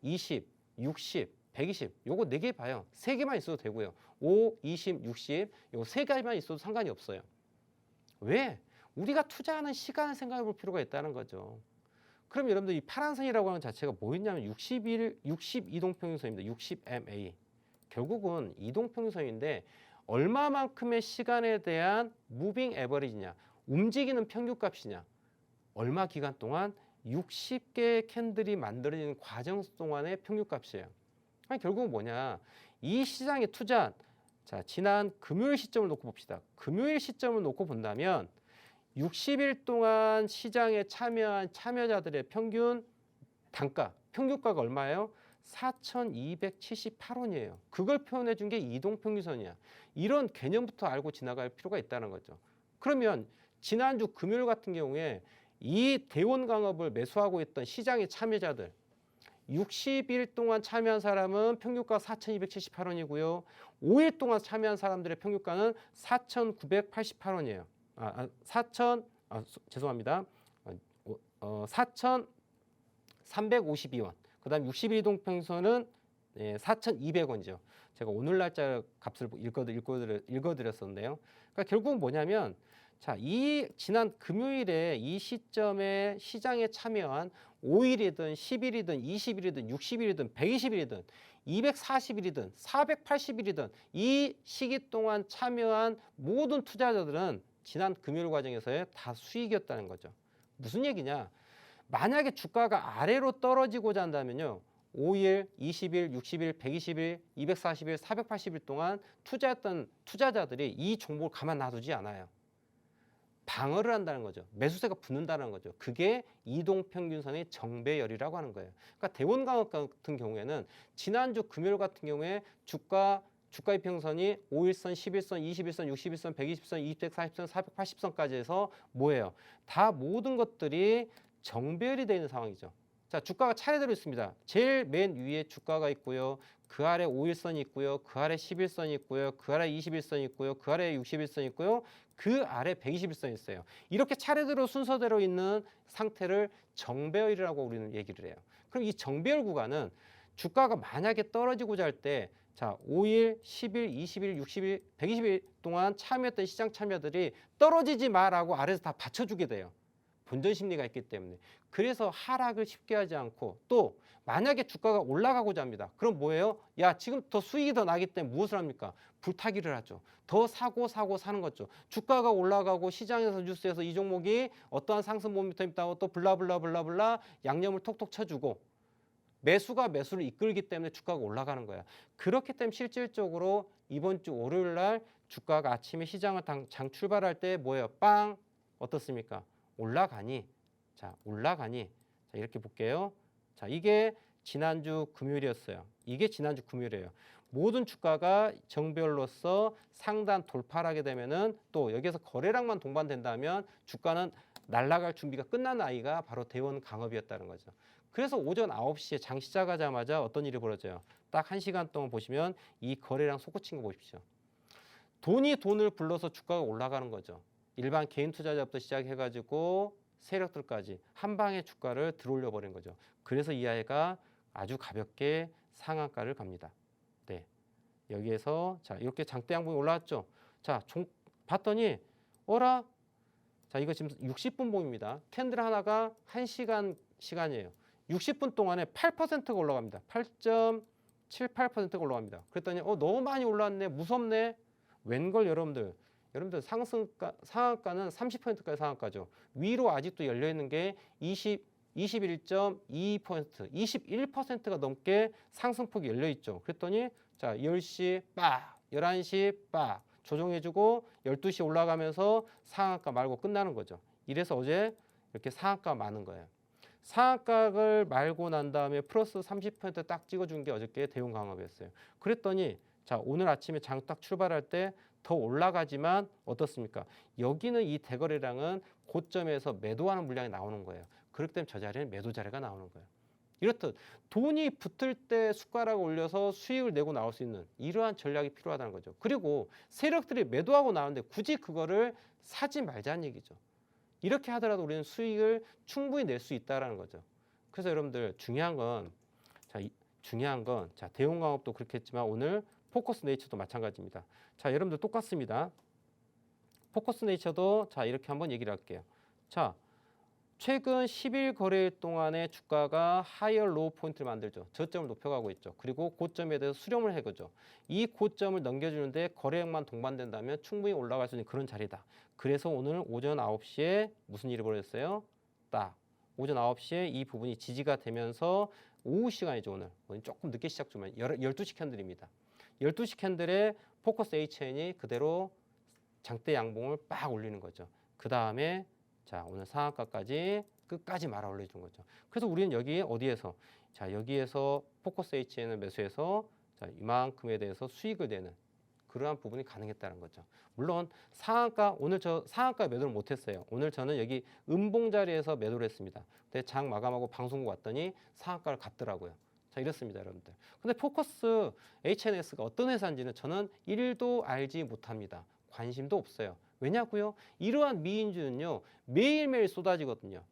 20, 60, 120 요거 4개 봐요. 3개만 있어도 되고요. 5, 20, 60 요거 3가지만 있어도 상관이 없어요. 왜? 우리가 투자하는 시간을 생각해 볼 필요가 있다는 거죠. 그럼 여러분들 이 파란선이라고 하는 자체가 뭐였냐면 60 이동평균선입니다. 60MA. 결국은 이동평균선인데 얼마만큼의 시간에 대한 무빙 에버리지냐, 움직이는 평균값이냐, 얼마 기간 동안 60개의 캔들이 만들어지는 과정 동안의 평균값이에요. 아니, 결국은 뭐냐, 이 시장에 투자, 자 지난 금요일 시점을 놓고 봅시다. 금요일 시점을 놓고 본다면 60일 동안 시장에 참여한 참여자들의 평균 단가, 평균가가 얼마예요? 4,278원이에요. 그걸 표현해 준 게 이동평균선이야. 이런 개념부터 알고 지나갈 필요가 있다는 거죠. 그러면 지난주 금요일 같은 경우에 이 대원 강업을 매수하고 있던 시장의 참여자들 60일 동안 참여한 사람은 평균가 4,278원이고요. 5일 동안 참여한 사람들의 평균가는 4,988원이에요. 죄송합니다. 4,352원. 그 다음 60일 이동평균선은 4,200원이죠. 제가 오늘 날짜 값을 읽어드렸었는데요. 그러니까 결국은 뭐냐면 자, 이 지난 금요일에 이 시점에 시장에 참여한 5일이든 10일이든 20일이든 60일이든 120일이든 240일이든 480일이든 이 시기 동안 참여한 모든 투자자들은 지난 금요일 과정에서의 다 수익이었다는 거죠. 무슨 얘기냐? 만약에 주가가 아래로 떨어지고자 한다면요. 5일, 20일, 60일, 120일, 240일, 480일 동안 투자했던 투자자들이 이 종목을 가만 놔두지 않아요. 방어를 한다는 거죠. 매수세가 붙는다는 거죠. 그게 이동평균선의 정배열이라고 하는 거예요. 그러니까 대원강업 같은 경우에는 지난주 금요일 같은 경우에 주가 이평선이 5일선, 11선, 21선, 61선, 120선, 240선, 480선까지 해서 뭐예요? 다 모든 것들이 정배열이 되어 있는 상황이죠. 자, 주가가 차례대로 있습니다. 제일 맨 위에 주가가 있고요. 그 아래 5일선이 있고요. 그 아래 11선이 있고요. 그 아래 21선이 있고요. 그 아래 61선이 있고요. 그 아래 121선이 있어요. 이렇게 차례대로 순서대로 있는 상태를 정배열이라고 우리는 얘기를 해요. 그럼 이 정배열 구간은 주가가 만약에 떨어지고자 할 때 자, 5일, 10일, 20일, 60일, 120일 동안 참여했던 시장 참여들이 떨어지지 마라고 아래에서 다 받쳐주게 돼요. 본전 심리가 있기 때문에. 그래서 하락을 쉽게 하지 않고 또 만약에 주가가 올라가고자 합니다. 그럼 뭐예요? 야, 지금 더 수익이 더 나기 때문에 무엇을 합니까? 불타기를 하죠. 더 사고 사는 거죠. 주가가 올라가고 시장에서 뉴스에서 이 종목이 어떠한 상승 모멘텀이 있다고 또 블라블라 양념을 톡톡 쳐주고 매수가 매수를 이끌기 때문에 주가가 올라가는 거야. 그렇기 때문에 실질적으로 이번 주 월요일 날 주가가 아침에 시장을 장 출발할 때 뭐예요? 빵! 어떻습니까? 올라가니. 자, 이렇게 볼게요. 자, 이게 지난주 금요일이었어요. 이게 지난주 금요일이에요. 모든 주가가 정배열로서 상단 돌파를 하게 되면은 또 여기에서 거래량만 동반된다면 주가는 날아갈 준비가 끝난 아이가 바로 대원 강업이었다는 거죠. 그래서 오전 9시에 장 시작하자마자 어떤 일이 벌어져요? 딱 1시간 동안 보시면 이 거래량 솟구친 거 보십시오. 돈이 돈을 불러서 주가가 올라가는 거죠. 일반 개인 투자자부터 시작해가지고 세력들까지 한 방에 주가를 들어올려 버린 거죠. 그래서 이 아이가 아주 가볍게 상한가를 갑니다. 네. 여기에서 자 이렇게 장대 양봉이 올라왔죠. 자 봤더니 어라? 자 이거 지금 60분 봉입니다. 캔들 하나가 1시간 시간이에요. 60분 동안에 8%가 올라갑니다. 8.78%가 올라갑니다. 그랬더니 너무 많이 올랐네. 무섭네. 웬걸 여러분들 상한가는 30%까지 상한가죠. 위로 아직도 열려 있는 게 21.2%, 21%가 넘게 상승폭이 열려 있죠. 그랬더니 자 10시 빡, 11시 빡 조정해주고 12시 올라가면서 상한가 말고 끝나는 거죠. 이래서 어제 이렇게 상한가 많은 거예요. 상한가를 말고 난 다음에 플러스 30%딱 찍어준 게 어저께 대형 강압이었어요. 그랬더니 자 오늘 아침에 장 딱 출발할 때 더 올라가지만 어떻습니까? 여기는 이 대거래량은 고점에서 매도하는 물량이 나오는 거예요. 그렇기 때문에 저 자리는 매도 자리가 나오는 거예요. 이렇듯 돈이 붙을 때 숟가락을 올려서 수익을 내고 나올 수 있는 이러한 전략이 필요하다는 거죠. 그리고 세력들이 매도하고 나오는데 굳이 그거를 사지 말자는 얘기죠. 이렇게 하더라도 우리는 수익을 충분히 낼 수 있다는 거죠. 그래서 여러분들 중요한 건 대형 강업도 그렇겠지만 오늘 포커스 네이처도 마찬가지입니다. 자 여러분들 똑같습니다. 포커스 네이처도 자 이렇게 한번 얘기를 할게요. 자 최근 10일 거래일 동안의 주가가 하이어 로우 포인트를 만들죠. 저점을 높여가고 있죠. 그리고 고점에 대해서 수렴을 해거죠. 이 고점을 넘겨주는데 거래액만 동반된다면 충분히 올라갈 수 있는 그런 자리다. 그래서 오늘 오전 9시에 무슨 일이 벌어졌어요? 딱 오전 9시에 이 부분이 지지가 되면서 오후 시간이죠. 오늘 조금 늦게 시작 좀 12시 캔들입니다. 12시 캔들에 포커스 HN이 그대로 장대 양봉을 빡 올리는 거죠. 그 다음에 자 오늘 상한가까지 끝까지 말아 올려준 거죠. 그래서 우리는 여기 어디에서 자 여기에서 포커스 HN을 매수해서 자 이만큼에 대해서 수익을 내는 그러한 부분이 가능했다는 거죠. 물론 상한가 오늘 저 상한가 매도를 못했어요. 오늘 저는 여기 음봉 자리에서 매도를 했습니다. 근데 장 마감하고 방송국 왔더니 상한가를 갔더라고요. 자 이렇습니다, 여러분들. 근데 포커스 HNS가 어떤 회사인지는 저는 1도 알지 못합니다. 관심도 없어요. 왜냐고요? 이러한 미인주는요 매일매일 쏟아지거든요.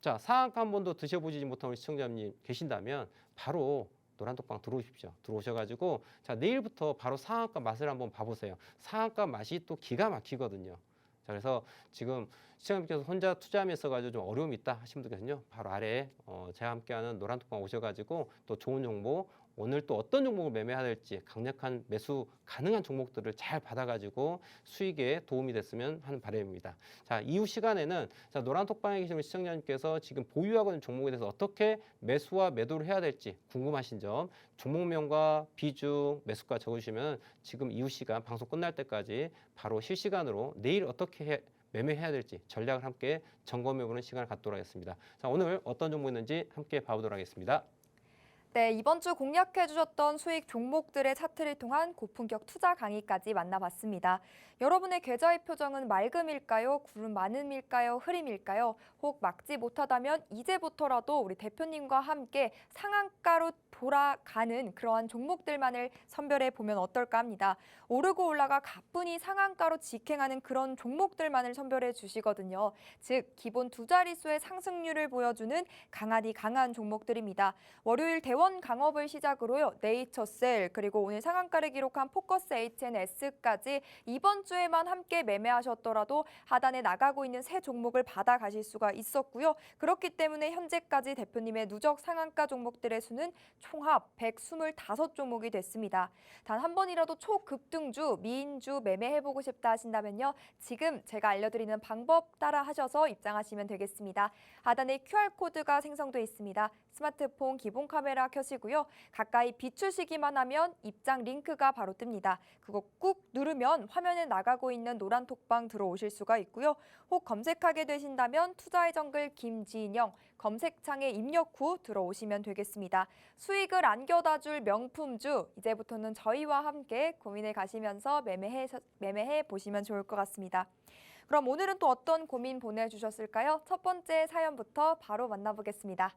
자 상한가 한 번도 드셔보지 못한 우리 시청자님 계신다면 바로 노란톡방 들어오십시오. 들어오셔가지고 자 내일부터 바로 상한가 맛을 한번 봐보세요. 상한가 맛이 또 기가 막히거든요. 자 그래서 지금 시청자님께서 혼자 투자하면서 가지고 좀 어려움이 있다 하시는 분들께서는요 바로 아래 제가 함께하는 노란톡방 오셔가지고 또 좋은 정보 오늘 또 어떤 종목을 매매해야 될지 강력한 매수 가능한 종목들을 잘 받아가지고 수익에 도움이 됐으면 하는 바람입니다. 자, 이후 시간에는 자, 노란톡방에 계신 시청자님께서 지금 보유하고 있는 종목에 대해서 어떻게 매수와 매도를 해야 될지 궁금하신 점 종목명과 비중, 매수가 적어주시면 지금 이후 시간 방송 끝날 때까지 바로 실시간으로 내일 어떻게 매매해야 될지 전략을 함께 점검해보는 시간을 갖도록 하겠습니다. 자, 오늘 어떤 종목이 있는지 함께 봐보도록 하겠습니다. 네, 이번 주 공략해 주셨던 수익 종목들의 차트를 통한 고품격 투자 강의까지 만나봤습니다. 여러분의 계좌의 표정은 맑음일까요? 구름 많음일까요? 흐림일까요? 혹 막지 못하다면 이제부터라도 우리 대표님과 함께 상한가로 돌아가는 그러한 종목들만을 선별해 보면 어떨까 합니다. 오르고 올라가 가뿐히 상한가로 직행하는 그런 종목들만을 선별해 주시거든요. 즉 기본 두 자릿수의 상승률을 보여주는 강하디 강한 종목들입니다. 월요일 대원 강업을 시작으로요. 네이처셀 그리고 오늘 상한가를 기록한 포커스 HNS까지 이번 주에만 함께 매매하셨더라도 하단에 나가고 있는 새 종목을 받아가실 수가 있었고요. 그렇기 때문에 현재까지 대표님의 누적 상한가 종목들의 수는 총합 125종목이 됐습니다. 단 한 번이라도 초급등주, 미인주 매매해보고 싶다 하신다면요. 지금 제가 알려드리는 방법 따라 하셔서 입장하시면 되겠습니다. 하단에 QR코드가 생성돼 있습니다. 스마트폰 기본 카메라 켜시고요. 가까이 비추시기만 하면 입장 링크가 바로 뜹니다. 그거 꾹 누르면 화면에 나가고 있는 노란 톡방 들어오실 수가 있고요. 혹 검색하게 되신다면 투자의 정글 김진영 검색창에 입력 후 들어오시면 되겠습니다. 수익을 안겨다 줄 명품주 이제부터는 저희와 함께 고민해 가시면서 매매해 보시면 좋을 것 같습니다. 그럼 오늘은 또 어떤 고민 보내주셨을까요? 첫 번째 사연부터 바로 만나보겠습니다.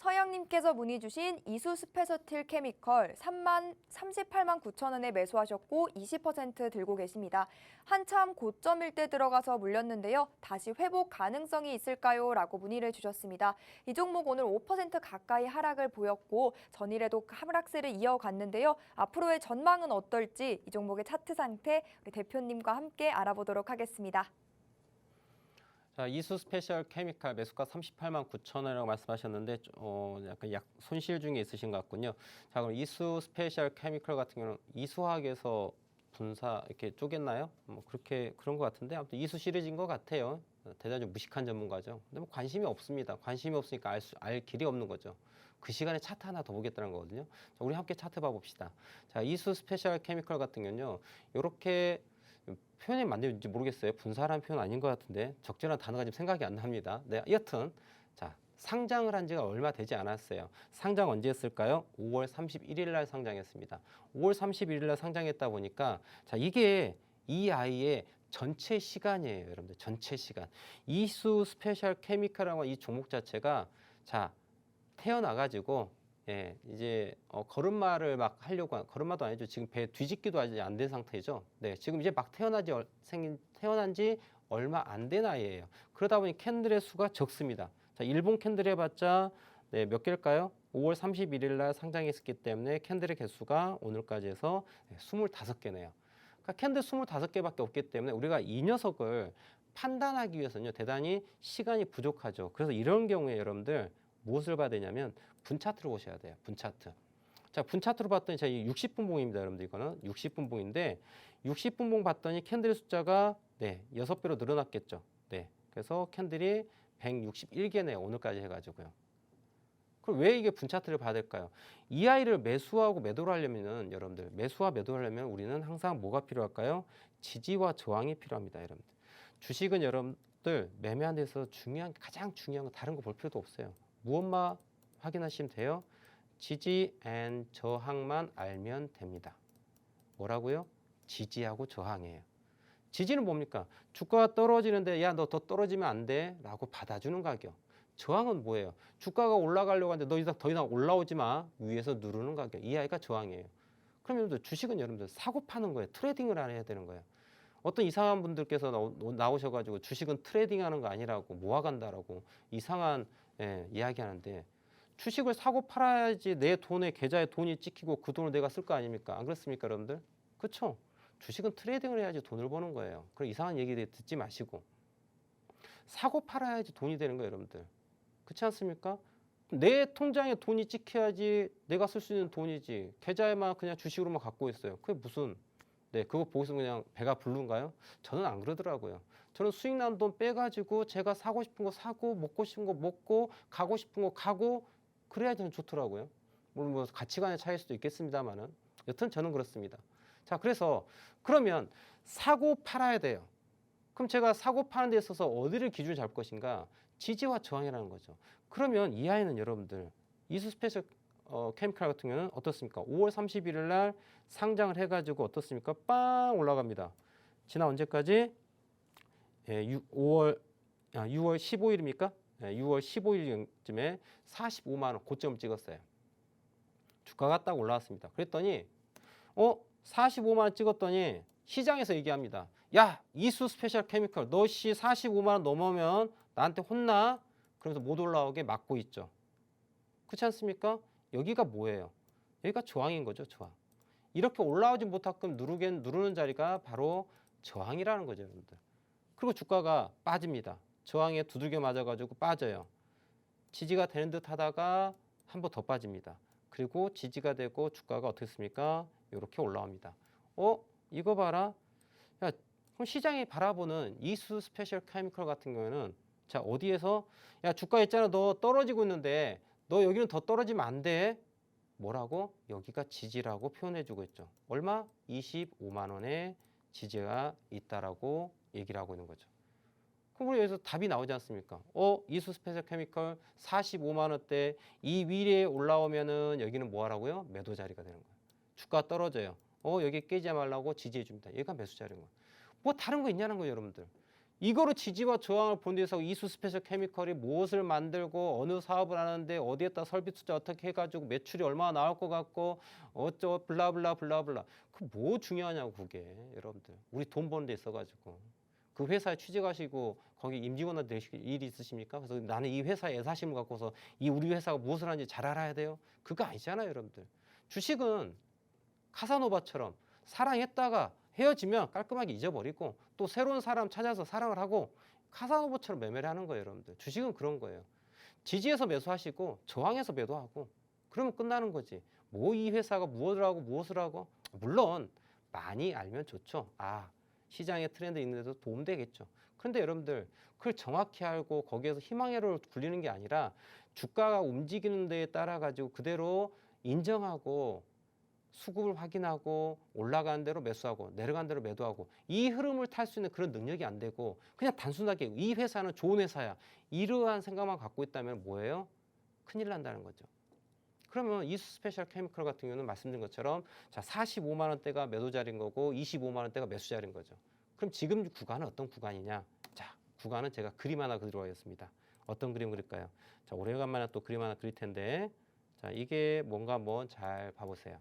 서영님께서 문의 주신 이수 스페셜티 케미컬 38만 9천 원에 매수하셨고 20% 들고 계십니다. 한참 고점일 때 들어가서 물렸는데요. 다시 회복 가능성이 있을까요? 라고 문의를 주셨습니다. 이 종목 오늘 5% 가까이 하락을 보였고 전일에도 하락세를 이어갔는데요. 앞으로의 전망은 어떨지 이 종목의 차트 상태 우리 대표님과 함께 알아보도록 하겠습니다. 자, 이수 스페셜 케미칼 매수가 38만 9천 원이라고 말씀하셨는데 약간 손실 중에 있으신 것 같군요. 자, 그럼 이수 스페셜 케미칼 같은 경우는 이수화학에서 분사 이렇게 쪼갰나요? 뭐 그런 것 같은데 아무튼 이수 시리즈인 것 같아요. 대단히 좀 무식한 전문가죠. 근데 뭐 관심이 없습니다. 관심이 없으니까 알 길이 없는 거죠. 그 시간에 차트 하나 더 보겠다는 거거든요. 자, 우리 함께 차트 봐봅시다. 자, 이수 스페셜 케미칼 같은 경우는요. 이렇게 표현이 맞는지 모르겠어요. 분사라는 표현 아닌 것 같은데 적절한 단어가 지금 생각이 안 납니다. 네, 여튼 자, 상장을 한 지가 얼마 되지 않았어요. 상장 언제 했을까요? 5월 31일 날 상장했습니다. 5월 31일 날 상장했다 보니까 자, 이게 이 아이의 전체 시간이에요, 여러분들. 전체 시간. 이수 스페셜 케미칼이라고 이 종목 자체가 자, 태어나가지고 이제 걸음마를 막 하려고 걸음마도 아니죠. 지금 배 뒤집기도 아직 안 된 상태죠. 네, 지금 이제 막 태어난 지 얼마 안 된 아이예요. 그러다 보니 캔들의 수가 적습니다. 자, 일본 캔들 해봤자 네, 몇 개일까요? 5월 31일 날 상장했기 때문에 캔들의 개수가 오늘까지 해서 25개네요. 그러니까 캔들 25개밖에 없기 때문에 우리가 이 녀석을 판단하기 위해서는요, 대단히 시간이 부족하죠. 그래서 이런 경우에 여러분들 무엇을 봐야 되냐면 분 차트를 보셔야 돼요. 분 차트. 자, 분 차트로 봤더니 자, 60분 봉입니다. 여러분들 이거는 60분 봉인데 60분 봉 봤더니 캔들의 숫자가 네, 6배로 늘어났겠죠. 네. 그래서 캔들이 161개네요. 오늘까지 해 가지고요. 그럼 왜 이게 분 차트를 봐야 될까요? 이 아이를 매수하고 매도를 하려면은 여러분들 매수와 매도를 하려면 우리는 항상 뭐가 필요할까요? 지지와 저항이 필요합니다, 여러분들. 주식은 여러분들 매매하는 데서 가장 중요한 건 다른 거 볼 필요도 없어요. 무엇만 확인하시면 돼요? 지지 앤 저항만 알면 됩니다. 뭐라고요? 지지하고 저항이에요. 지지는 뭡니까? 주가가 떨어지는데 야, 너 더 떨어지면 안 돼 라고 받아주는 가격. 저항은 뭐예요? 주가가 올라가려고 하는데 너 더 이상 올라오지 마. 위에서 누르는 가격. 이 아이가 저항이에요. 그럼 여러분들 주식은 여러분들 사고 파는 거예요. 트레이딩을 안 해야 되는 거예요. 어떤 이상한 분들께서 나오셔가지고 주식은 트레이딩하는 거 아니라고 모아간다라고 이상한 이야기하는데 주식을 사고 팔아야지 내 돈에 계좌에 돈이 찍히고 그 돈을 내가 쓸 거 아닙니까? 안 그렇습니까, 여러분들? 그렇죠? 주식은 트레이딩을 해야지 돈을 버는 거예요. 그럼 이상한 얘기 듣지 마시고 사고 팔아야지 돈이 되는 거예요, 여러분들. 그렇지 않습니까? 내 통장에 돈이 찍혀야지 내가 쓸 수 있는 돈이지 계좌에만 그냥 주식으로만 갖고 있어요. 그게 무슨 그거 보고서 그냥 배가 부른가요? 저는 안 그러더라고요. 저는 수익 난 돈 빼가지고 제가 사고 싶은 거 사고 먹고 싶은 거 먹고 가고 싶은 거 가고 그래야 저는 좋더라고요. 물론 뭐 가치관의 차이일 수도 있겠습니다만은 여튼 저는 그렇습니다. 자, 그래서 그러면 사고 팔아야 돼요. 그럼 제가 사고 파는 데 있어서 어디를 기준으로 잡을 것인가? 지지와 저항이라는 거죠. 그러면 이 아이는 여러분들 이수 스페셜 케미칼 같은 경우는 어떻습니까? 5월 31일 날 상장을 해가지고 어떻습니까? 빵 올라갑니다. 지난 언제까지? 6월 15일입니까? 6월 15일쯤에 45만 원 고점을 찍었어요. 주가가 딱 올라왔습니다. 그랬더니 45만 원 찍었더니 시장에서 얘기합니다. 야, 이수 스페셜 케미칼 너 45만 원 넘으면 나한테 혼나? 그러면서 못 올라오게 막고 있죠. 그렇지 않습니까? 여기가 뭐예요? 여기가 저항인 거죠, 저항. 이렇게 올라오지 못하게끔 누르는 자리가 바로 저항이라는 거죠, 여러분들. 그리고 주가가 빠집니다. 저항에 두들겨 맞아가지고 빠져요. 지지가 되는 듯 하다가 한 번 더 빠집니다. 그리고 지지가 되고 주가가 어떻게 됐습니까? 이렇게 올라옵니다. 이거 봐라. 야, 그럼 시장이 바라보는 이수 스페셜 케미컬 같은 경우에는 자, 어디에서 야, 주가 있잖아. 너 떨어지고 있는데 너 여기는 더 떨어지면 안 돼. 뭐라고? 여기가 지지라고 표현해주고 있죠. 얼마? 25만 원의 지지가 있다라고 얘기를 하고 있는 거죠. 그럼 우리 여기서 답이 나오지 않습니까? 이수 스페셜 케미컬 45만 원대 이 위에 올라오면은 여기는 뭐 하라고요? 매도 자리가 되는 거예요. 주가 떨어져요. 여기 깨지 말라고 지지해 줍니다. 얘가 매수 자리인 거예요. 뭐 다른 거 있냐는 거예요, 여러분들. 이거로 지지와 저항을 본드 해서 이수 스페셜 케미컬이 무엇을 만들고 어느 사업을 하는데 어디에다 설비 투자 어떻게 해가지고 매출이 얼마나 나올 것 같고 어쩌 블라블라 블라블라 그 뭐 중요하냐고 그게 여러분들 우리 돈 버는 데 있어가지고 그 회사에 취직하시고 거기 임직원한테 되실 일이 있으십니까? 그래서 나는 이 회사의 애사심을 갖고서 이 우리 회사가 무엇을 하는지 잘 알아야 돼요. 그거 아니잖아요, 여러분들. 주식은 카사노바처럼 사랑했다가 헤어지면 깔끔하게 잊어버리고 또 새로운 사람 찾아서 사랑을 하고 카사노바처럼 매매를 하는 거예요, 여러분들. 주식은 그런 거예요. 지지해서 매수하시고 저항해서 매도하고 그러면 끝나는 거지. 뭐 이 회사가 무엇을 하고 물론 많이 알면 좋죠. 아, 시장의 트렌드 있는데도 도움되겠죠. 그런데 여러분들 그걸 정확히 알고 거기에서 희망회로를 굴리는 게 아니라 주가가 움직이는 데에 따라 가지고 그대로 인정하고 수급을 확인하고 올라가는 대로 매수하고 내려가는 대로 매도하고 이 흐름을 탈 수 있는 그런 능력이 안 되고 그냥 단순하게 이 회사는 좋은 회사야 이러한 생각만 갖고 있다면 뭐예요? 큰일 난다는 거죠. 그러면 이수 스페셜 케미컬 같은 경우는 말씀드린 것처럼 자 45만 원대가 매도 자리인 거고 25만 원대가 매수 자리인 거죠. 그럼 지금 구간은 어떤 구간이냐? 자 구간은 제가 그림 하나 그리겠습니다. 어떤 그림 그릴까요? 자 오래간만에 또 그림 하나 그릴 텐데 자 이게 뭔가 한번 잘 봐보세요.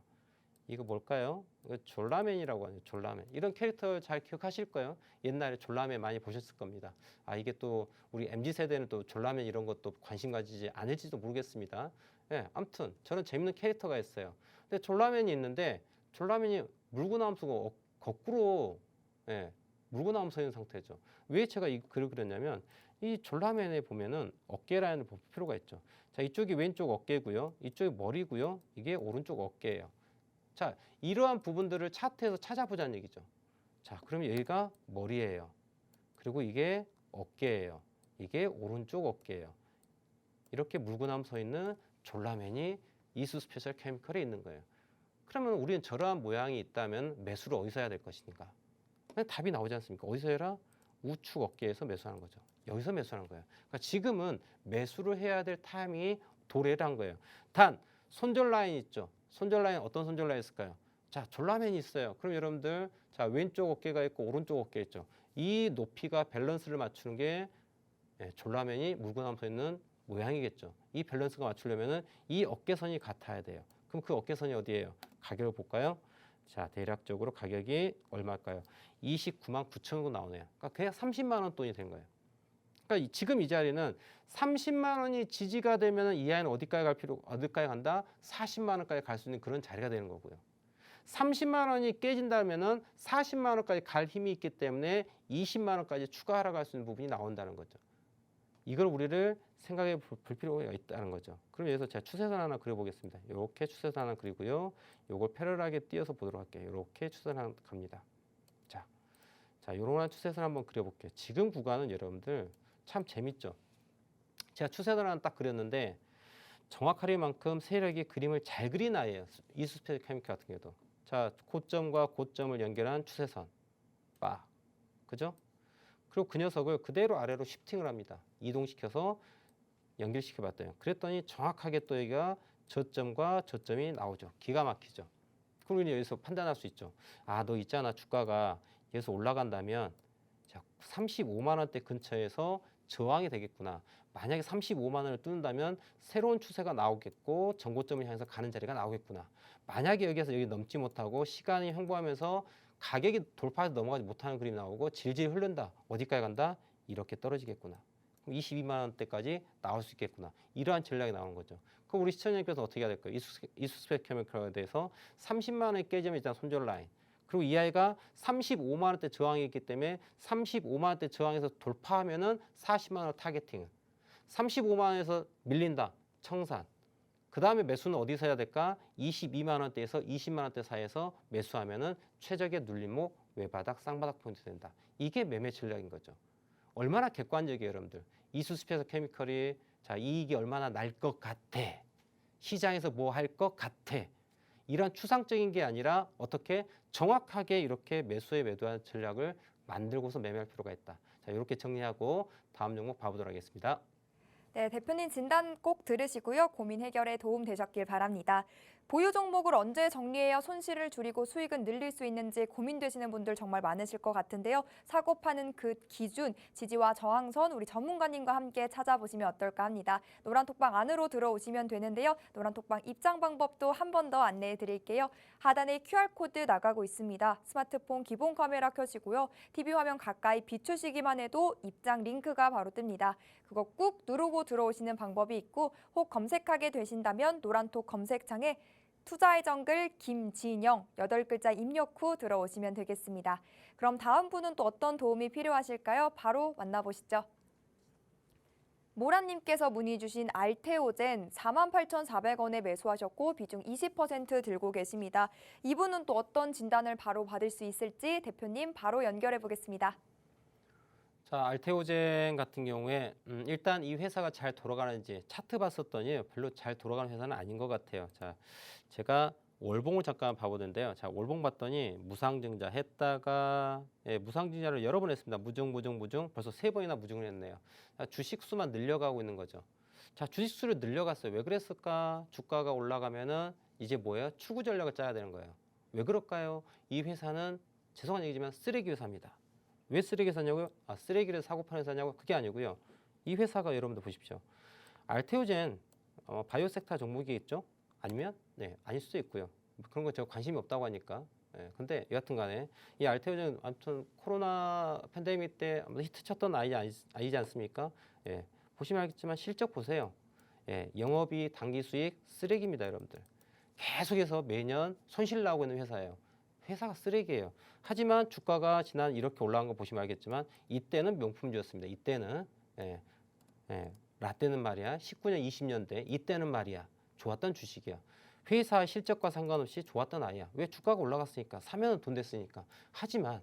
이거 뭘까요? 이거 졸라맨이라고 하죠. 졸라맨. 이런 캐릭터 잘 기억하실 거예요. 옛날에 졸라맨 많이 보셨을 겁니다. 아 이게 또 우리 MZ세대는 또 졸라맨 이런 것도 관심 가지지 않을지도 모르겠습니다. 예, 아무튼 저는 재밌는 캐릭터가 있어요. 근데 졸라맨이 있는데 졸라맨이 물고 나오면 쓰고 거꾸로 예, 물고 나오면 서 있는 상태죠. 왜 제가 이 글을 그렸냐면 이 졸라맨에 보면은 어깨 라인을 볼 필요가 있죠. 자 이쪽이 왼쪽 어깨고요. 이쪽이 머리고요. 이게 오른쪽 어깨예요. 자, 이러한 부분들을 차트에서 찾아보자는 얘기죠. 자, 그러면 여기가 머리예요. 그리고 이게 어깨예요. 이게 오른쪽 어깨예요. 이렇게 물구나무 서 있는 졸라맨이 이수 스페셜 케미컬에 있는 거예요. 그러면 우리는 저러한 모양이 있다면 매수를 어디서 해야 될 것입니까? 답이 나오지 않습니까? 어디서 해라? 우측 어깨에서 매수하는 거죠. 여기서 매수하는 거예요. 그러니까 지금은 매수를 해야 될 타이밍이 도래한 거예요. 단 손절 라인 있죠. 손절 라인 어떤 손절 라인 있을까요? 자, 졸라맨이 있어요. 그럼 여러분들 자 왼쪽 어깨가 있고 오른쪽 어깨 있죠. 이 높이가 밸런스를 맞추는 게 졸라맨이 물구나무 서 있는 모양이겠죠. 이 밸런스가 맞추려면은 이 어깨선이 같아야 돼요. 그럼 그 어깨선이 어디예요? 가격을 볼까요? 자, 대략적으로 가격이 얼마일까요? 29만 9천 원 나오네요. 그러니까 그냥 30만 원 돈이 된 거예요. 그러니까 지금 이 자리는 30만 원이 지지가 되면 이 아이는 어디까지 간다? 40만 원까지 갈 수 있는 그런 자리가 되는 거고요. 30만 원이 깨진다면은 40만 원까지 갈 힘이 있기 때문에 20만 원까지 추가 하락할 수 있는 부분이 나온다는 거죠. 이걸 우리를 생각해 볼 필요가 있다는 거죠. 그럼 여기서 제가 추세선 하나 그려보겠습니다. 이렇게 추세선 하나 그리고요. 요걸 패러하게 띄어서 보도록 할게요. 이렇게 추세선 하나 갑니다. 자, 이런 추세선 한번 그려볼게요. 지금 구간은 여러분들 참 재밌죠. 제가 추세선 하나 딱 그렸는데 정확하리만큼 세력이 그림을 잘 그린 아이예요. 이수 스페셜 케미컬 같은 경우도. 자, 고점과 고점을 연결한 추세선. 빡. 그죠? 그리고 그 녀석을 그대로 아래로 시프팅을 합니다. 이동시켜서 연결시켜 봤더니 그랬더니 정확하게 또 여기가 저점과 저점이 나오죠. 기가 막히죠. 그럼 우리는 여기서 판단할 수 있죠. 아, 너 있잖아. 주가가 여기서 올라간다면 자, 35만 원대 근처에서 저항이 되겠구나. 만약에 35만 원을 뚫는다면 새로운 추세가 나오겠고 전고점을 향해서 가는 자리가 나오겠구나. 만약에 여기서 여기 넘지 못하고 시간이 횡보하면서 가격이 돌파해서 넘어가지 못하는 그림이 나오고 질질 흐른다. 어디까지 간다? 이렇게 떨어지겠구나. 그럼 22만 원대까지 나올 수 있겠구나. 이러한 전략이 나오는 거죠. 그럼 우리 시청자님께서 어떻게 해야 될까요? 이수 스페셜 케미컬에 대해서 30만 원이 깨지면 일단 손절 라인. 그리고 이 아이가 35만 원대 저항이 있기 때문에 35만 원대 저항에서 돌파하면은 40만 원 타겟팅. 35만 원에서 밀린다. 청산. 그 다음에 매수는 어디서 해야 될까? 22만 원대에서 20만 원대 사이에서 매수하면은 최적의 눌림목 외바닥 쌍바닥 포인트 된다. 이게 매매 전략인 거죠. 얼마나 객관적이에요, 여러분들. 이수 스페셜 케미컬이 자 이익이 얼마나 날 것 같아. 시장에서 뭐 할 것 같아. 이런 추상적인 게 아니라 어떻게 정확하게 이렇게 매수에 매도하는 전략을 만들고서 매매할 필요가 있다. 자, 이렇게 정리하고 다음 종목 봐보도록 하겠습니다. 네, 대표님 진단 꼭 들으시고요. 고민 해결에 도움 되셨길 바랍니다. 보유 종목을 언제 정리해야 손실을 줄이고 수익은 늘릴 수 있는지 고민되시는 분들 정말 많으실 것 같은데요. 사고 파는 그 기준, 지지와 저항선 우리 전문가님과 함께 찾아보시면 어떨까 합니다. 노란톡방 안으로 들어오시면 되는데요. 노란톡방 입장 방법도 한 번 더 안내해 드릴게요. 하단에 QR코드 나가고 있습니다. 스마트폰 기본 카메라 켜시고요. TV 화면 가까이 비추시기만 해도 입장 링크가 바로 뜹니다. 그거 꾹 누르고 들어오시는 방법이 있고 혹 검색하게 되신다면 노란톡 검색창에 투자의 정글 김진영 8글자 입력 후 들어오시면 되겠습니다. 그럼 다음 분은 또 어떤 도움이 필요하실까요? 바로 만나보시죠. 모란님께서 문의 주신 알테오젠 48,400원에 매수하셨고 비중 20% 들고 계십니다. 이분은 또 어떤 진단을 바로 받을 수 있을지 대표님 바로 연결해 보겠습니다. 자, 알테오젠 같은 경우에 일단 이 회사가 잘 돌아가는지 차트 봤었더니 별로 잘 돌아가는 회사는 아닌 것 같아요. 자, 제가 월봉을 잠깐 봐보는데요. 자, 월봉 봤더니 무상증자 했다가 무상증자를 여러 번 했습니다. 무중 벌써 3번이나 무중을 했네요. 자, 주식 수만 늘려가고 있는 거죠. 자, 주식 수를 늘려갔어요. 왜 그랬을까? 주가가 올라가면은 이제 뭐예요? 추구 전략을 짜야 되는 거예요. 왜 그럴까요? 이 회사는 죄송한 얘기지만 쓰레기 회사입니다. 왜 쓰레기 회사냐고요? 쓰레기를 사고 파는 회사냐고? 그게 아니고요. 이 회사가 여러분들 보십시오. 알테오젠 바이오 섹터 종목이 있죠? 아니면 아닐 수도 있고요. 그런 거 제가 관심이 없다고 하니까. 근데 여하튼 간에 이 알테오젠 아무튼 코로나 팬데믹 때 히트 쳤던 아이지 않습니까? 보시면 알겠지만 실적 보세요. 영업이 당기 수익 쓰레기입니다, 여러분들. 계속해서 매년 손실 나고 있는 회사예요. 회사가 쓰레기예요. 하지만 주가가 지난 이렇게 올라간 거 보시면 알겠지만 이때는 명품주였습니다. 이때는 라떼는 말이야 19년 20년대 이때는 말이야 좋았던 주식이야. 회사 실적과 상관없이 좋았던 아이야. 왜? 주가가 올라갔으니까 사면은 돈 됐으니까. 하지만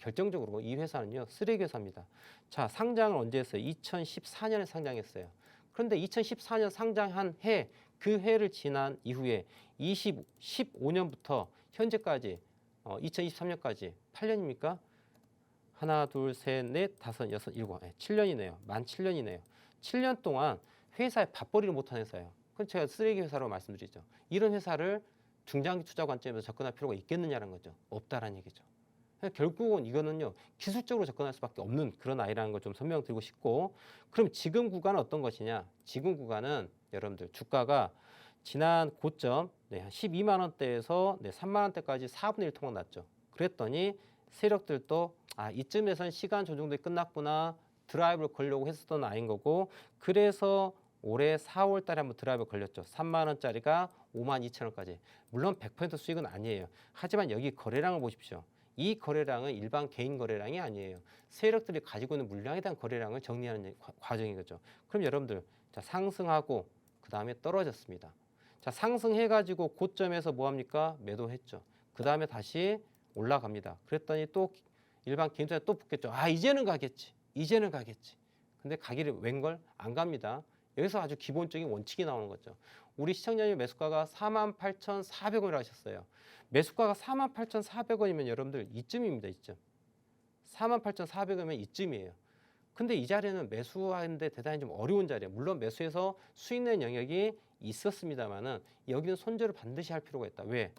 결정적으로 이 회사는요 쓰레기 회사입니다. 자, 상장을 언제 했어요? 2014년에 상장했어요. 그런데 2014년 상장한 해 그 해를 지난 이후에 15년부터 현재까지 2023년까지 8년입니까? 하나, 둘, 셋, 넷, 다섯, 여섯, 일곱, 7년이네요. 만 7년이네요. 7년 동안 회사에 밥벌이를 못한 회사예요. 그건 제가 쓰레기 회사라고 말씀드리죠. 이런 회사를 중장기 투자 관점에서 접근할 필요가 있겠느냐는 거죠. 없다라는 얘기죠. 결국은 이거는요 기술적으로 접근할 수밖에 없는 그런 아이라는 걸 좀 설명드리고 싶고, 그럼 지금 구간은 어떤 것이냐? 지금 구간은 여러분들 주가가 지난 고점 한 12만 원대에서 3만 원대까지 4분의 1 토막 났죠. 그랬더니 세력들도 이쯤에선 시간 조정도 끝났구나 드라이브를 걸려고 했었던 아이인 거고, 그래서 올해 4월 달에 한번 드라이브 걸렸죠. 3만 원짜리가 5만 2천 원까지. 물론 100% 수익은 아니에요. 하지만 여기 거래량을 보십시오. 이 거래량은 일반 개인 거래량이 아니에요. 세력들이 가지고 있는 물량에 대한 거래량을 정리하는 과정인 거죠. 그럼 여러분들 자, 상승하고 그 다음에 떨어졌습니다. 자, 상승해가지고 고점에서 뭐합니까? 매도했죠. 그 다음에 다시 올라갑니다. 그랬더니 또 일반 개인 투자 또 붙겠죠. 이제는 가겠지. 이제는 가겠지. 근데 가기를 웬걸? 안 갑니다. 여기서 아주 기본적인 원칙이 나오는 거죠. 우리 시청자님 매수가가 48,400원을 하셨어요. 매수가가 48,400원이면 여러분들 이쯤입니다. 이쯤. 48,400원이면 이쯤이에요. 근데 이 자리는 매수하는데 대단히 좀 어려운 자리예요. 물론 매수해서 수익 낸 영역이 있었습니다만은 여기는 손절을 반드시 할 필요가 있다. 왜?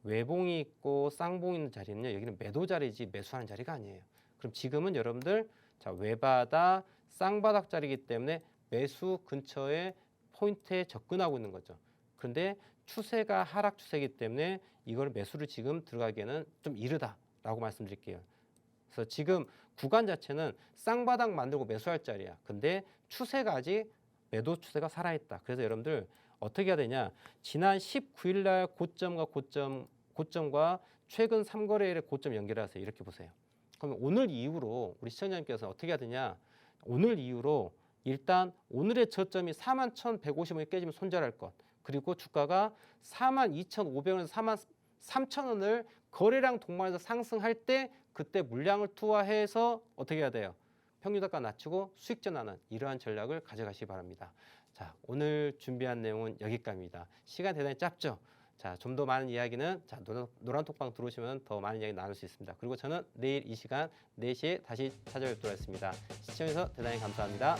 외봉이 있고 쌍봉이 있는 자리는요. 여기는 매도 자리지 매수하는 자리가 아니에요. 그럼 지금은 여러분들 자, 외바닥, 쌍바닥 자리이기 때문에 매수 근처에 포인트에 접근하고 있는 거죠. 그런데 추세가 하락 추세이기 때문에 이걸 매수를 지금 들어가기에는 좀 이르다라고 말씀드릴게요. 그래서 지금 구간 자체는 쌍바닥 만들고 매수할 자리야. 근데 추세가 아직 매도 추세가 살아있다. 그래서 여러분들 어떻게 해야 되냐? 지난 19일 날 고점과 최근 3거래일의 고점 연결하세요. 이렇게 보세요. 그러면 오늘 이후로 우리 시청자님께서 어떻게 해야 되냐? 오늘 이후로 일단 오늘의 저점이 41,150원이 깨지면 손절할 것. 그리고 주가가 42,500원에서 43,000원을 거래량 동반해서 상승할 때 그때 물량을 투하해서 어떻게 해야 돼요? 평균단가 낮추고 수익 전환하는 이러한 전략을 가져가시기 바랍니다. 자, 오늘 준비한 내용은 여기까지입니다. 시간 대단히 짧죠? 자, 좀 더 많은 이야기는 자, 노란톡방 들어오시면 더 많은 이야기 나눌 수 있습니다. 그리고 저는 내일 이 시간 4시에 다시 찾아뵙도록 하겠습니다. 시청해주셔서 대단히 감사합니다.